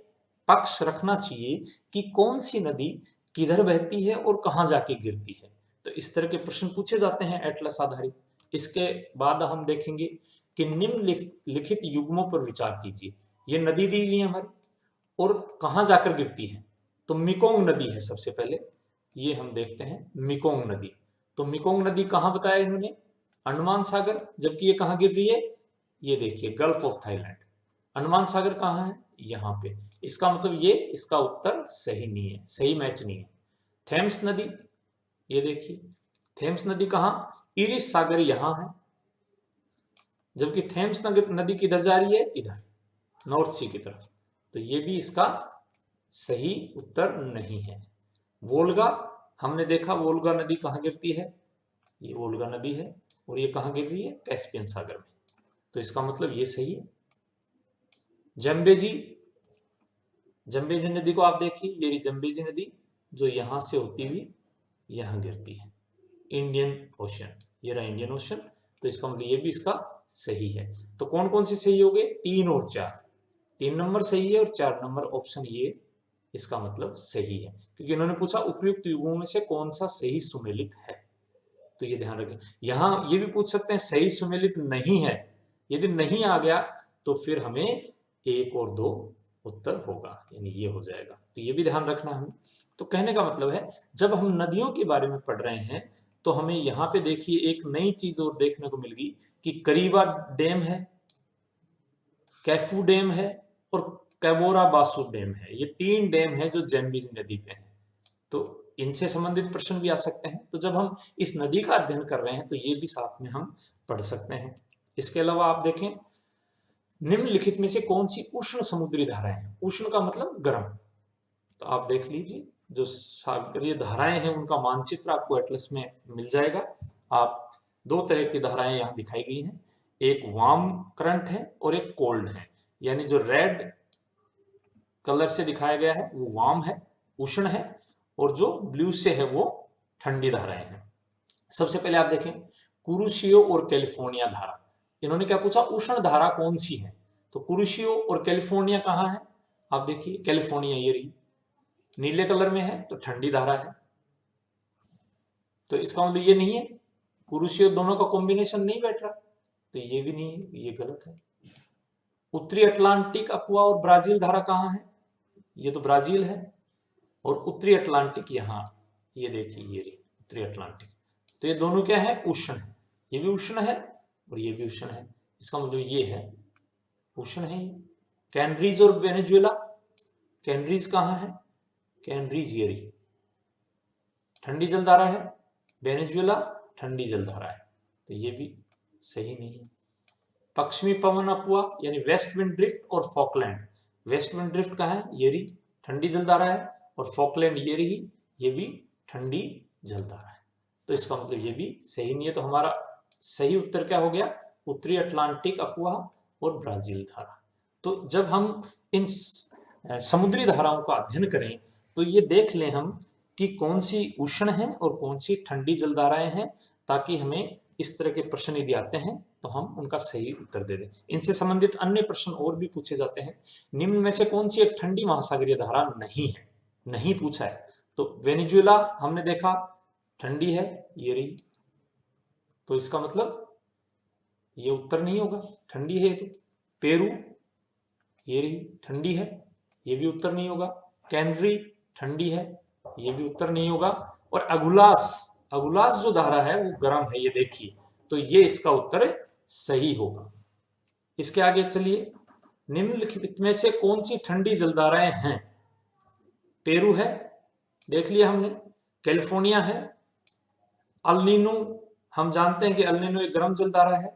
पक्ष रखना चाहिए कि कौन सी नदी किधर बहती है और कहाँ जाके गिरती है। तो इस तरह के प्रश्न पूछे जाते हैं एटलस आधारित। इसके बाद हम देखेंगे कि निम्नलिखित युग्मों पर विचार कीजिए। ये नदी दी हुई है हमारी और कहाँ जाकर गिरती है, तो मिकोंग नदी है सबसे पहले, ये हम देखते हैं मिकोंग नदी। तो मिकोंग नदी कहाँ बताया इन्होंने, अंडमान सागर, जबकि ये कहाँ गिर रही है, ये देखिए गल्फ ऑफ थाईलैंड। अंडमान सागर कहाँ है, यहाँ पे। इसका मतलब ये इसका उत्तर सही नहीं है, सही मैच नहीं है। थेम्स नदी, ये देखिए थेम्स नदी कहाँ, इरिस सागर यहाँ है, जबकि थेम्स नदी किधर जा रही है, इधर नॉर्थ सी की तरफ। तो ये भी इसका सही उत्तर नहीं है। वोल्गा, हमने देखा वोल्गा नदी कहाँ गिरती है, ये वोल्गा नदी है, और ये कहाँ गिर रही है, कैस्पियन सागर में। तो इसका मतलब ये सही है। जम्बेजी, जम्बेजी नदी को आप देखिए, ये जम्बेजी नदी जो यहां से होती हुई यहां गिरती है, इंडियन ओशन, ये रहा इंडियन ओशन। तो इसका मतलब ये भी इसका सही है। तो कौन कौन से सही हो गए, 3 और 4, 3 नंबर सही है और 4 नंबर ऑप्शन ये इसका मतलब सही है, क्योंकि इन्होंने पूछा उपयुक्त युगों में से कौन सा सही सुमेलित है। तो ये ध्यान रखें। यहां ये भी पूछ सकते हैं सही सुमेलित नहीं है, यदि नहीं आ गया तो फिर हमें 1 और 2 उत्तर होगा, यानी ये हो जाएगा। तो ये भी ध्यान रखना हमें। तो कहने का मतलब है जब हम नदियों के बारे में पढ़ रहे हैं तो हमें यहाँ पे देखिए एक नई चीज और देखने को मिल गई कि करीबा डैम है, कैफू डैम है और कैबोरा बासु डैम है। ये 3 डैम है जो ज़ैम्बीज़ी नदी पे हैं। तो इनसे संबंधित प्रश्न भी आ सकते हैं। तो जब हम इस नदी का अध्ययन कर रहे हैं तो ये भी साथ में हम पढ़ सकते हैं। इसके अलावा आप देखें, निम्नलिखित में से कौन सी उष्ण समुद्री धाराएं हैं? उष्ण का मतलब गर्म। तो आप देख लीजिए, जो सागरीय धाराएं हैं उनका मानचित्र आपको एटलस में मिल जाएगा। आप 2 तरह की धाराएं यहाँ दिखाई गई हैं, एक वार्म करंट है और एक कोल्ड है। यानी जो रेड कलर से दिखाया गया है वो वार्म है, उष्ण है, और जो ब्लू से है वो ठंडी धाराएं हैं। सबसे पहले आप देखें कुरुशियो और कैलिफोर्निया धारा। इन्होंने क्या पूछा, उष्ण धारा कौन सी है? तो कुरुशियो और कैलिफोर्निया कहाँ है? आप देखिए कैलिफोर्निया ये रही, नीले कलर में है तो ठंडी धारा है। तो इसका मतलब ये नहीं है, कुरुशियो दोनों का कॉम्बिनेशन नहीं बैठ रहा, तो ये भी नहीं है, ये गलत है। उत्तरी अटलांटिक अक्वा और ब्राजील धारा कहाँ है? ये तो ब्राजील है। और उत्तरी अटलांटिक यहाँ, ये देखिए ये रही उत्तरी अटलांटिक। तो ये दोनों क्या है? उष्ण है। ये भी उष्ण है और ये भी उष्ण है। इसका मतलब ये है उष्ण है। कैनरीज और वेनेजुएला, कैनरीज कहाँ है? कैनरीज ये रही, ठंडी जलधारा है। वेनेजुएला ठंडी जलधारा है, तो ये भी सही नहीं है। पश्चिमी पवन अपुआ यानी वेस्ट विंड ड्रिफ्ट और फॉकलैंड, वेस्ट विंड ड्रिफ्ट कहाँ है? ये रही, ठंडी जलधारा है। और फॉकलैंड ये रही, ये भी ठंडी जलधारा है। तो इसका मतलब ये भी सही नहीं है। तो हमारा सही उत्तर क्या हो गया? उत्तरी अटलांटिक अपुआ और ब्राजील धारा। तो जब हम इन समुद्री धाराओं का अध्ययन करें तो ये देख लें हम कि कौन सी उष्ण है और कौन सी ठंडी जलधाराएं हैं, ताकि हमें इस तरह के प्रश्न यदि आते हैं तो हम उनका सही उत्तर दे दें। इनसे संबंधित अन्य प्रश्न और भी पूछे जाते हैं। निम्न में से कौन सी एक ठंडी महासागरीय धारा नहीं है? नहीं पूछा है। तो वेनेजुएला हमने देखा ठंडी है, ये रही, तो इसका मतलब ये उत्तर नहीं होगा, ठंडी है। तो पेरू ये रही, ठंडी है, ये भी उत्तर नहीं होगा। कैनरी ठंडी है, ये भी उत्तर नहीं होगा। और अगुलास, अगुलास जो धारा है वो गर्म है, ये देखिए, तो ये इसका उत्तर सही होगा। इसके आगे चलिए, निम्नलिखित में से कौन सी ठंडी जलधाराएं हैं? पेरू है, देख लिया हमने। कैलिफोर्निया है। अल नीनो, हम जानते हैं कि अल नीनो एक गर्म जलधारा है।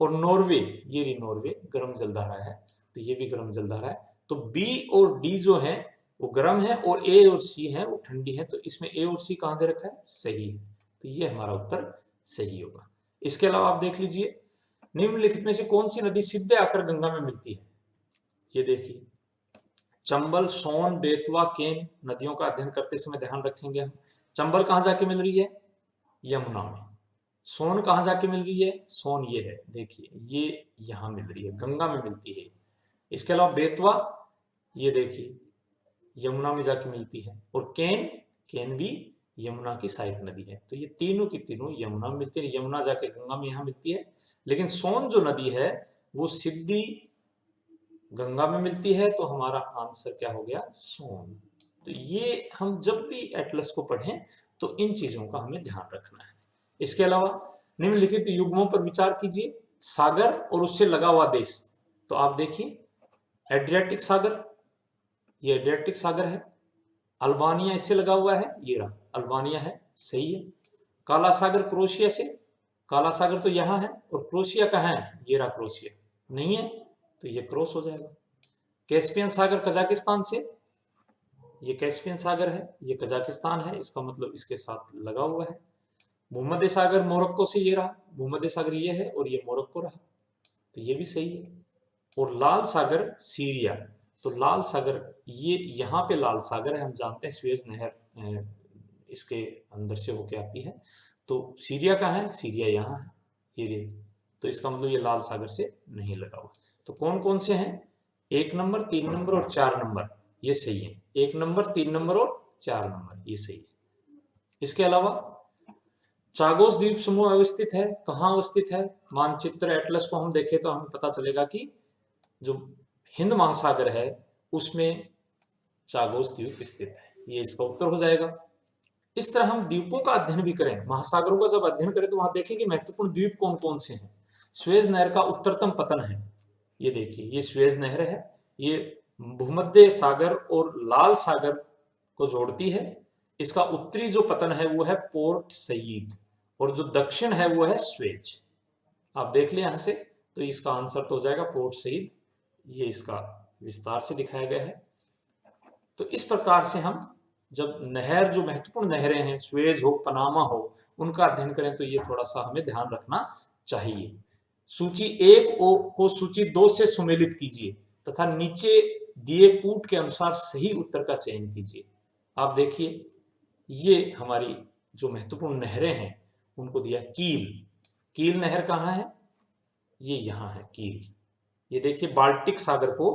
और नॉर्वे, ये रही नॉर्वे, गर्म जलधारा है, तो ये भी गर्म जलधारा है। तो बी और डी जो है वो गर्म है और ए और सी है वो ठंडी है। तो इसमें ए और सी कहां दे रखा है? सही है, तो ये हमारा उत्तर सही होगा। इसके अलावा आप देख लीजिए, निम्नलिखित में से कौन सी नदी सीधे आकर गंगा में मिलती है? ये देखिए, चंबल, सोन, बेतवा, केन नदियों का अध्ययन करते समय ध्यान रखेंगे हम। चंबल कहां जाके मिल रही है? यमुना में। सोन कहां जाके मिल रही है? सोन ये है, देखिए ये यहां मिल रही है, गंगा में मिलती है। इसके अलावा बेतवा, ये देखिए यमुना में जाके मिलती है। और केन, केन भी यमुना की सहायक नदी है। तो ये तीनों की तीनों यमुना में मिलती है, यमुना जाके गंगा में यहाँ मिलती है। लेकिन सोन जो नदी है वो सिद्धि गंगा में मिलती है। तो हमारा आंसर क्या हो गया? सोन। तो ये हम जब भी एटलस को पढ़ें तो इन चीजों का हमें ध्यान रखना है। इसके अलावा निम्नलिखित युग्मों पर विचार कीजिए। सागर और उससे लगा हुआ देश, तो आप देखिए एड्रियाटिक सागर, ये एड्रियाटिक सागर है। अल्बानिया इससे लगा हुआ है, ये रहा अल्बानिया है, सही है। काला सागर क्रोशिया से, काला सागर तो यहाँ है, और क्रोशिया कहाँ है? ये रहा क्रोशिया, नहीं है तो ये क्रॉस हो जाएगा। कैस्पियन सागर कजाकिस्तान से, ये कैस्पियन सागर है, ये कजाकिस्तान है, इसका मतलब इसके साथ लगा हुआ है। भूमध्य सागर मोरक्को से, ये रहा भूमध्य सागर ये है और ये मोरक्को रहा, तो ये भी सही है। और लाल सागर सीरिया, तो लाल सागर ये यहाँ पे लाल सागर है, हम जानते हैं स्वेज नहर इसके अंदर से होके आती है। तो सीरिया कहाँ है? सीरिया यहाँ है, ये रे, तो इसका मतलब ये लाल सागर से नहीं लगा हुआ। तो कौन कौन से हैं? 1 नंबर, 3 नंबर और 4 नंबर, ये सही है। 1 नंबर, 3 नंबर और 4 नंबर, ये सही है। इसके अलावा चागोस द्वीप समूह अवस्थित है, कहाँ अवस्थित है? मानचित्र एटलस को हम देखें तो हमें पता चलेगा कि जो हिंद महासागर है उसमें चागोस द्वीप स्थित है, ये इसका उत्तर हो जाएगा। इस तरह हम द्वीपों का अध्ययन भी करें, महासागरों का जब अध्ययन करें तो वहां देखें कि महत्वपूर्ण द्वीप कौन कौन से हैं। स्वेज नहर का उत्तरतम पतन है, ये देखिए, ये स्वेज नहर है, ये भूमध्य सागर और लाल सागर को जोड़ती है। इसका उत्तरी जो पतन है वो है पोर्ट सईद, और जो दक्षिण है वो है स्वेज। आप देख लें यहां से, तो इसका आंसर तो हो जाएगा पोर्ट सईद। ये इसका विस्तार से दिखाया गया है। तो इस प्रकार से हम जब नहर, जो महत्वपूर्ण नहरें हैं, स्वेज हो, पनामा हो, उनका अध्ययन करें तो ये थोड़ा सा हमें ध्यान रखना चाहिए। सूची 1 को सूची 2 से सुमेलित कीजिए तथा नीचे दिए कूट के अनुसार सही उत्तर का चयन कीजिए। आप देखिए, ये हमारी जो महत्वपूर्ण नहरें हैं उनको दिया। कील नहर कहाँ है? ये यहाँ है कील। ये देखिए, बाल्टिक सागर को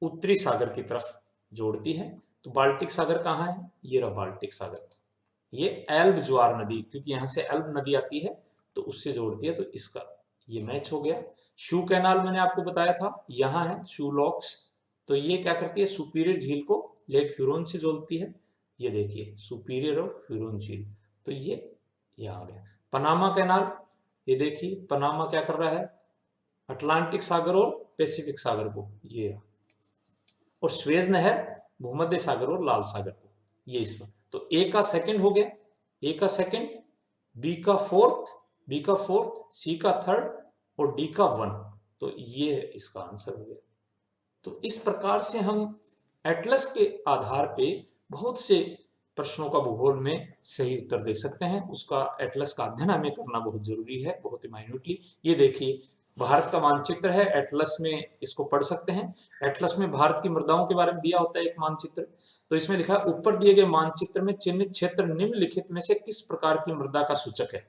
उत्तरी सागर की तरफ जोड़ती है। तो बाल्टिक सागर कहाँ है? ये रहा बाल्टिक सागर। ये एल्ब ज्वार नदी, क्योंकि यहां से एल्ब नदी आती है तो उससे जोड़ती है, तो इसका ये मैच हो गया। शू कैनाल मैंने आपको बताया था, यहाँ है शू लॉक्स। तो ये क्या करती है? सुपीरियर झील को लेक ह्यूरोन से जोड़ती है। ये देखिए, सुपीरियर और ह्यूरोन झील, तो ये यहाँ आ गया। पनामा कैनाल, ये देखिए पनामा क्या कर रहा है? अटलांटिक सागर और पैसिफिक सागर को, ये रहा। और स्वेज नहर भूमध्य सागर और लाल सागर को, ये इसमें। तो ए का सेकंड हो गया, ए का सेकंड, बी का फोर्थ, सी का थर्ड और डी का 1। तो ये इसका आंसर हो गया। तो इस प्रकार से हम एटलस के आधार पे बहुत से प्रश्नों का भूगोल में सही उत्तर दे सकते हैं। उसका एटलस का अध्ययन हमें करना बहुत जरूरी है, बहुत ही माइन्यूटली। ये देखिए, भारत का मानचित्र है, एटलस में इसको पढ़ सकते हैं। एटलस में भारत की मृदाओं के बारे में दिया होता है एक मानचित्र। तो इसमें लिखा है, ऊपर दिए गए मानचित्र में चिन्हित क्षेत्र निम्नलिखित में से किस प्रकार की मृदा का सूचक है?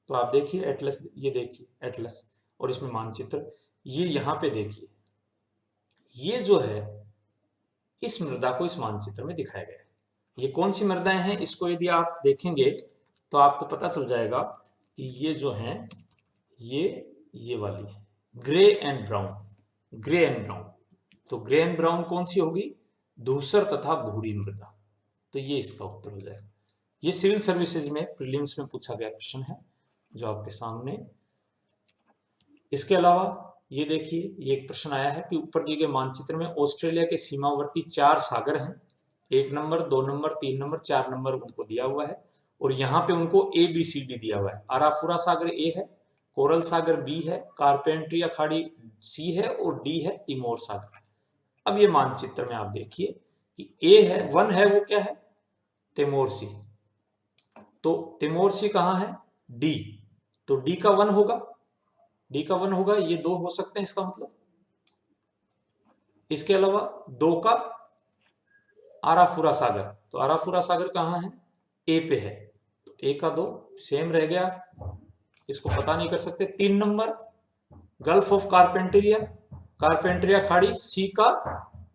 तो आप देखिए एटलस, ये देखिए एटलस और इसमें मानचित्र, ये यहाँ पे देखिए, ये जो है इस मृदा को इस मानचित्र में दिखाया गया है। ये कौन सी मृदाएं हैं, इसको यदि आप देखेंगे तो आपको पता चल जाएगा कि ये जो हैं, ये वाली है ग्रे एंड ब्राउन। तो ग्रे एंड ब्राउन कौन सी होगी? धूसर तथा भूरी मृदा। तो ये इसका उत्तर हो जाएगा। ये सिविल सर्विसेज में प्रीलिम्स में पूछा गया क्वेश्चन है जो आपके सामने। इसके अलावा ये देखिए, ये एक प्रश्न आया है कि ऊपर दिए गए मानचित्र में ऑस्ट्रेलिया के सीमावर्ती 4 सागर हैं। 1 नंबर, 2 नंबर, 3 नंबर, 4 नंबर उनको दिया हुआ है, और यहाँ पे उनको ABCD दिया हुआ है। अराफुरा सागर ए है, कोरल सागर बी है, कारपेंट्रिया खाड़ी सी है और डी है तिमोर सागर। अब ये मानचित्र में आप देखिए कि ए है, 1 है, वो क्या है? तिमोर सी। तो तिमोर सी कहाँ है? डी। तो डी का 1 होगा, डी का 1 होगा। ये 2 हो सकते हैं इसका मतलब। इसके अलावा 2 का आराफुरा सागर, तो आराफुरा सागर कहाँ है? ए पे है, तो ए का 2 सेम रह गया, इसको पता नहीं कर सकते। 3 नंबर गल्फ ऑफ कारपेंट्रिया खाड़ी सी का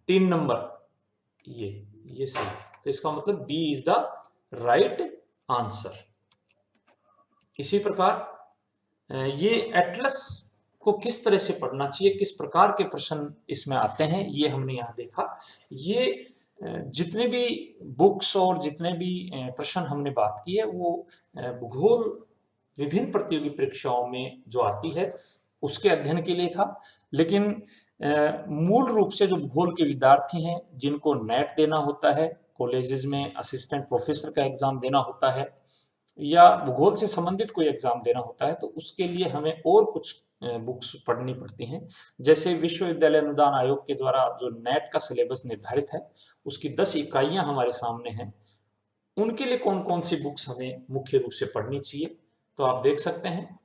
3 नंबर, ये सही। तो इसका मतलब B is the right answer. इसी प्रकार ये एटलस को किस तरह से पढ़ना चाहिए, किस प्रकार के प्रश्न इसमें आते हैं, ये हमने यहाँ देखा। ये जितने भी बुक्स और जितने भी प्रश्न हमने बात की है वो भूगोल विभिन्न प्रतियोगी परीक्षाओं में जो आती है उसके अध्ययन के लिए था। लेकिन मूल रूप से जो भूगोल के विद्यार्थी हैं जिनको नेट देना होता है, कॉलेजेस में असिस्टेंट प्रोफेसर का एग्जाम देना होता है, या भूगोल से संबंधित कोई एग्जाम देना होता है, तो उसके लिए हमें और कुछ बुक्स पढ़नी पड़ती हैं। जैसे विश्वविद्यालय अनुदान आयोग के द्वारा जो नेट का सिलेबस निर्धारित है उसकी 10 इकाइयां हमारे सामने हैं। उनके लिए कौन कौन सी बुक्स हमें मुख्य रूप से पढ़नी चाहिए, तो आप देख सकते हैं।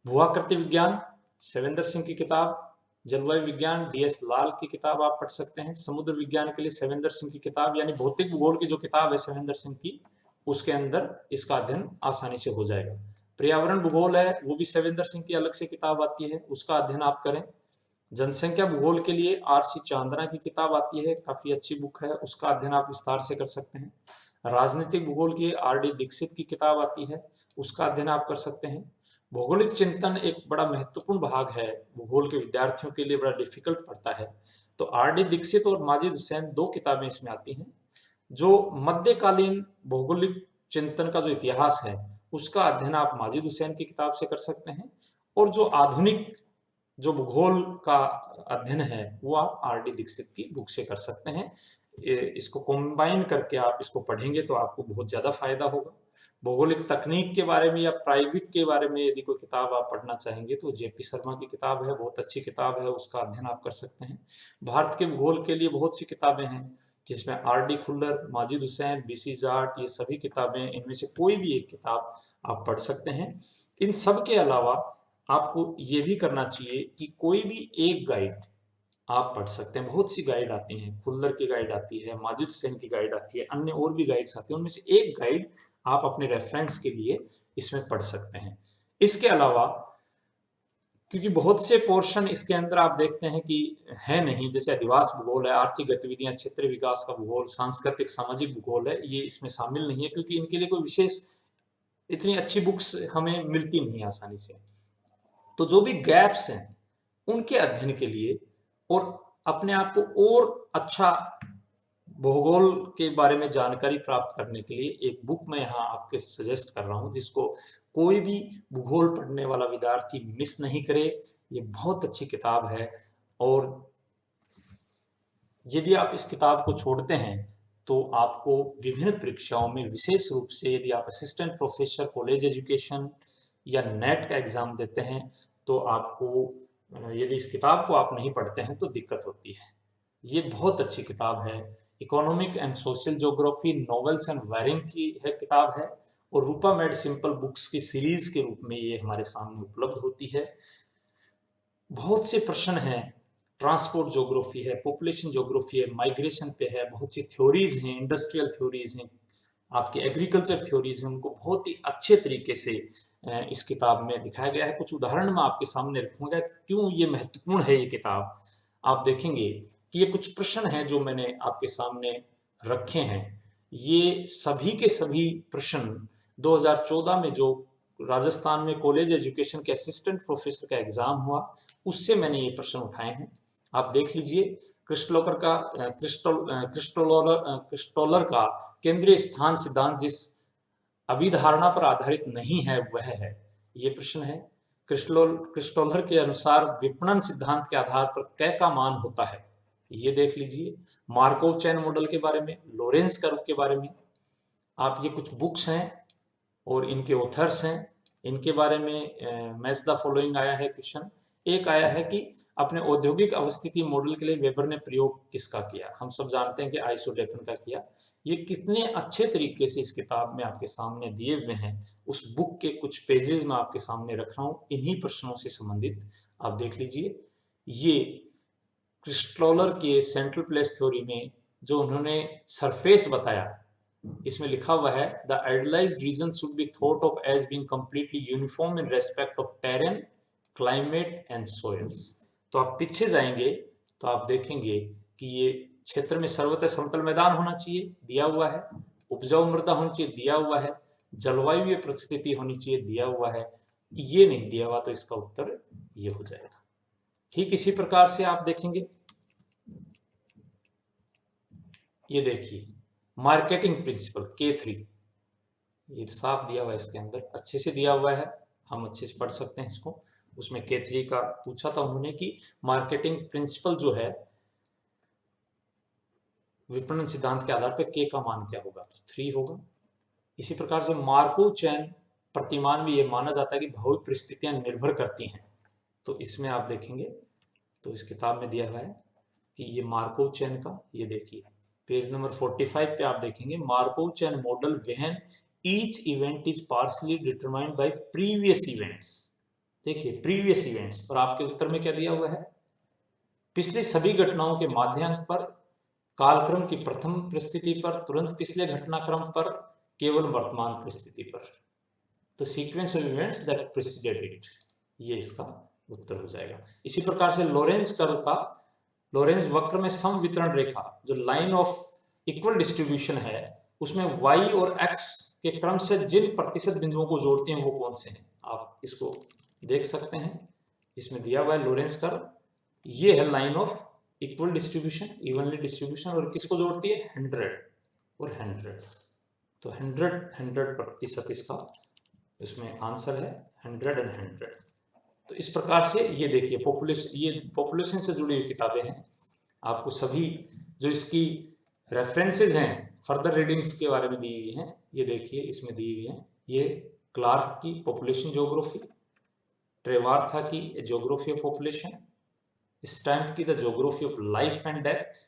भूआकृति विज्ञान शैलेंद्र सिंह की किताब, जलवायु विज्ञान DS लाल की किताब आप पढ़ सकते हैं। समुद्र विज्ञान के लिए शैलेंद्र सिंह की किताब, यानी भौतिक भूगोल की जो किताब है शैलेंद्र सिंह की, उसके अंदर इसका अध्ययन आसानी से हो जाएगा। पर्यावरण भूगोल है, वो भी शैलेंद्र सिंह की अलग से किताब आती है, उसका अध्ययन आप करें। जनसंख्या भूगोल के लिए RC चांदना की किताब आती है, काफी अच्छी बुक है, उसका अध्ययन आप विस्तार से कर सकते हैं। राजनीतिक भूगोल की RD दीक्षित की किताब आती है, उसका अध्ययन आप कर सकते हैं। भौगोलिक चिंतन एक बड़ा महत्वपूर्ण भाग है, भूगोल के विद्यार्थियों के लिए बड़ा डिफिकल्ट पड़ता है। तो RD दीक्षित और माजिद हुसैन 2 किताबें इसमें आती हैं जो मध्यकालीन भौगोलिक चिंतन का जो इतिहास है उसका अध्ययन आप माजिद हुसैन की किताब से कर सकते हैं, और जो आधुनिक जो भूगोल का अध्ययन है वो आप आर.डी. दीक्षित की बुक से कर सकते हैं। इसको कंबाइन करके आप इसको पढ़ेंगे तो आपको बहुत ज़्यादा फायदा होगा। भौगोलिक तकनीक के बारे में या प्रायोगिक के बारे में यदि कोई किताब आप पढ़ना चाहेंगे तो जेपी शर्मा की किताब है, बहुत अच्छी किताब है, उसका अध्ययन आप कर सकते हैं। भारत के भूगोल के लिए बहुत सी किताबें हैं जिसमें आर.डी. खुल्लर, माजिद हुसैन, बी.सी. जाट, ये सभी किताबें, इनमें से कोई भी एक किताब आप पढ़ सकते हैं। इन सब के अलावा आपको ये भी करना चाहिए कि कोई भी एक गाइड आप पढ़ सकते हैं। बहुत सी गाइड आती हैं, खुल्लर की गाइड आती है, माजिद हुसैन की गाइड आती है, अन्य और भी गाइड्स आती हैं, उनमें से एक गाइड आप अपने रेफरेंस के लिए इसमें पढ़ सकते हैं। इसके अलावा क्योंकि बहुत से पोर्शन इसके अंदर आप देखते हैं कि है नहीं, जैसे अधिवास भूगोल है, आर्थिक गतिविधियां, क्षेत्र विकास का भूगोल, सांस्कृतिक सामाजिक भूगोल है, ये इसमें शामिल नहीं है क्योंकि इनके लिए कोई विशेष इतनी अच्छी बुक्स हमें मिलती नहीं आसानी से। तो जो भी गैप्स हैं उनके अध्ययन के लिए और अपने आप को और अच्छा भूगोल के बारे में जानकारी प्राप्त करने के लिए एक बुक मैं यहाँ आपके सजेस्ट कर रहा हूँ जिसको कोई भी भूगोल पढ़ने वाला विद्यार्थी मिस नहीं करे। ये बहुत अच्छी किताब है और यदि आप इस किताब को छोड़ते हैं तो आपको विभिन्न परीक्षाओं में, विशेष रूप से यदि आप असिस्टेंट प्रोफेसर कॉलेज एजुकेशन या नेट का एग्जाम देते हैं तो आपको, यदि इस किताब को आप नहीं पढ़ते हैं तो दिक्कत होती है। ये बहुत अच्छी किताब है। Economic and social geography novels and wiring की है किताब है और रूपा मेड सिंपल बुक्स की सीरीज के रूप में ये हमारे सामने उपलब्ध होती है। बहुत से प्रश्न हैं, ट्रांसपोर्ट ज्योग्राफी है, पॉपुलेशन ज्योग्राफी है, माइग्रेशन पे है, बहुत सी थ्योरीज हैं, इंडस्ट्रियल थ्योरीज हैं, आपके एग्रीकल्चर थ्योरीज हैं, उनको बहुत ही अच्छे तरीके से इस किताब में दिखाया गया है। कुछ उदाहरण मैं आपके सामने रखूंगा क्यों ये महत्वपूर्ण है ये किताब। आप देखेंगे कि ये कुछ प्रश्न हैं जो मैंने आपके सामने रखे हैं, ये सभी के सभी प्रश्न 2014 में जो राजस्थान में कॉलेज एजुकेशन के असिस्टेंट प्रोफेसर का एग्जाम हुआ उससे मैंने ये प्रश्न उठाए हैं। आप देख लीजिए, क्रिस्टोलर का केंद्रीय स्थान सिद्धांत जिस अभिधारणा पर आधारित नहीं है वह है, ये प्रश्न है। क्रिस्टोलर के अनुसार विपणन सिद्धांत के आधार पर क का मान होता है, ये देख लीजिए। मार्कोव चैन मॉडल के बारे में, लोरेंस कर्व के बारे में, आप ये कुछ बुक्स हैं और इनके ऑथर्स हैं, इनके बारे में मैच द फॉलोइंग आया है क्वेश्चन। एक आया है कि अपने औद्योगिक अवस्थिति मॉडल के लिए वेबर ने प्रयोग किसका किया। हम सब जानते हैं कि आइसोडेफन का किया। ये कितने अच्छे तरीके से इस किताब में आपके सामने दिए हुए हैं, उस बुक के कुछ पेजेस में आपके सामने रख रहा हूँ, इन्हीं प्रश्नों से संबंधित आप देख लीजिए। ये क्रिस्टोलर के सेंट्रल प्लेस थ्योरी में जो उन्होंने सरफेस बताया, इसमें लिखा हुआ है the idealized region should be thought of as being completely uniform in respect of terrain, climate and soils. तो आप पीछे जाएंगे तो आप देखेंगे कि ये क्षेत्र में सर्वत्र समतल मैदान होना चाहिए, दिया हुआ है। उपजाऊ मृदा होनी चाहिए, दिया हुआ है। जलवायु परिस्थिति होनी चाहिए, दिया हुआ है। ये नहीं दिया हुआ तो इसका उत्तर ये हो जाएगा। ठीक इसी प्रकार से आप देखेंगे, ये देखिए मार्केटिंग प्रिंसिपल K3, ये साफ दिया हुआ है, इसके अंदर अच्छे से दिया हुआ है, हम अच्छे से पढ़ सकते हैं इसको। उसमें K3 का पूछा था उन्होंने कि मार्केटिंग प्रिंसिपल जो है विपणन सिद्धांत के आधार पर K का मान क्या होगा, तो 3 होगा। इसी प्रकार से मार्कोव चैन प्रतिमान में ये माना जाता है कि भौतिक परिस्थितियां निर्भर करती हैं, तो इसमें आप देखेंगे तो इस किताब में दिया हुआ है कि ये मार्कोव चैन का, ये देखिए पेज नंबर 45 पे आप देखेंगे Markov chain model when each event is partially determined by previous events. देखिए प्रीवियस इवेंट्स, और आपके उत्तर में क्या दिया हुआ है, पिछली सभी घटनाओं के माध्यांक पर, कालक्रम की प्रथम परिस्थिति पर, तुरंत पिछले घटनाक्रम पर, केवल वर्तमान परिस्थिति पर। तो sequence of events that preceded it, ये इसका उत्तर हो जाएगा। इसी प्रकार से लोरेंस कर्व का, लोरेंस वक्र में सम वितरण रेखा जो लाइन ऑफ इक्वल डिस्ट्रीब्यूशन है उसमें y और x के क्रम से जिन प्रतिशत बिंदुओं को जोड़ते हैं वो कौन से हैं, आप इसको देख सकते हैं। इसमें दिया हुआ है लोरेंस कर्व, ये है line of equal distribution, evenly distribution, और किसको जोड़ती है, 100 और 100। तो 100% इसका इसमें आंसर है 100 एंड 100। तो इस प्रकार से ये देखिए पॉपुलेशन से जुड़ी हुई किताबें हैं। आपको सभी जो इसकी रेफरेंसेज हैं फर्दर रीडिंग्स के बारे में दी हुई हैं, ये देखिए इसमें दी हुई हैं। ये क्लार्क की पॉपुलेशन ज्योग्राफी, ट्रेवार्था की ज्योग्राफी ऑफ पॉपुलेशन, स्टैम्प की the geography of life and death,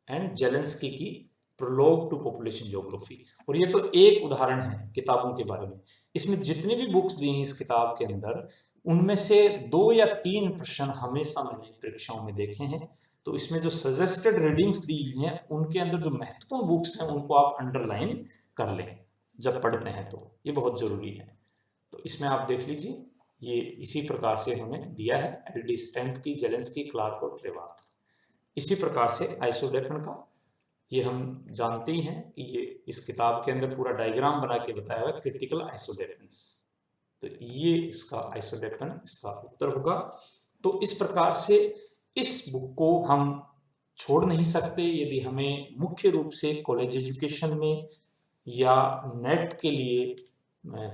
and Zelensky की प्रोलॉग टू पॉपुलेशन ज्योग्राफी। और ये तो एक उदाहरण है किताबों के बारे में। इसमें जितनी भी बुक्स दी हैं इस किताब के अंदर, उनमें से 2 या 3 प्रश्न हमेशा मैंने परीक्षाओं में देखे हैं। तो इसमें जो सजेस्टेड रीडिंग्स दी हुई हैं उनके अंदर जो महत्वपूर्ण बुक्स हैं उनको आप अंडरलाइन कर लें जब पढ़ते हैं, तो ये बहुत जरूरी है। तो इसमें आप देख लीजिए, ये इसी प्रकार से हमें दिया है एल.डी. स्टैम्प की, जेलेंस्की, क्लार्क और ट्रेवार्थ। इसी प्रकार से आइसोडेफन का ये हम जानते ही हैं कि ये इस किताब के अंदर पूरा डायग्राम बना के बताया हुआ है, क्रिटिकल आइसोडेफेंस। तो ये इसका आइसोडेफन इसका उत्तर होगा। तो इस प्रकार से इस बुक को हम छोड़ नहीं सकते। यदि हमें मुख्य रूप से कॉलेज एजुकेशन में या नेट के लिए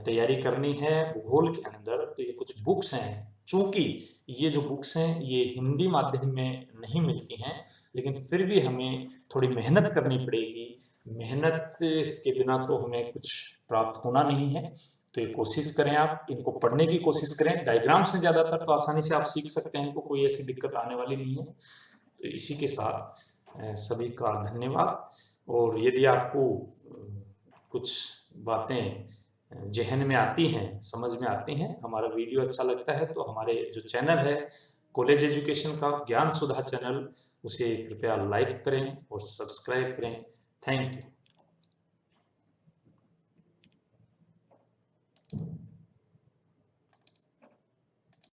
तैयारी करनी है भूगोल के अंदर, तो ये कुछ बुक्स हैं। चूंकि ये जो बुक्स हैं ये हिंदी माध्यम में नहीं मिलती हैं, लेकिन फिर भी हमें थोड़ी मेहनत करनी पड़ेगी। मेहनत के बिना तो हमें कुछ प्राप्त होना नहीं है। तो ये कोशिश करें, आप इनको पढ़ने की कोशिश करें। डायग्राम से ज़्यादातर तो आसानी से आप सीख सकते हैं, इनको कोई ऐसी दिक्कत आने वाली नहीं है। तो इसी के साथ सभी का धन्यवाद। और यदि आपको कुछ बातें जहन में आती हैं, समझ में आती हैं, हमारा वीडियो अच्छा लगता है, तो हमारे जो चैनल है कॉलेज एजुकेशन का ज्ञान सुधा चैनल, उसे कृपया लाइक करें और सब्सक्राइब करें। Thank you.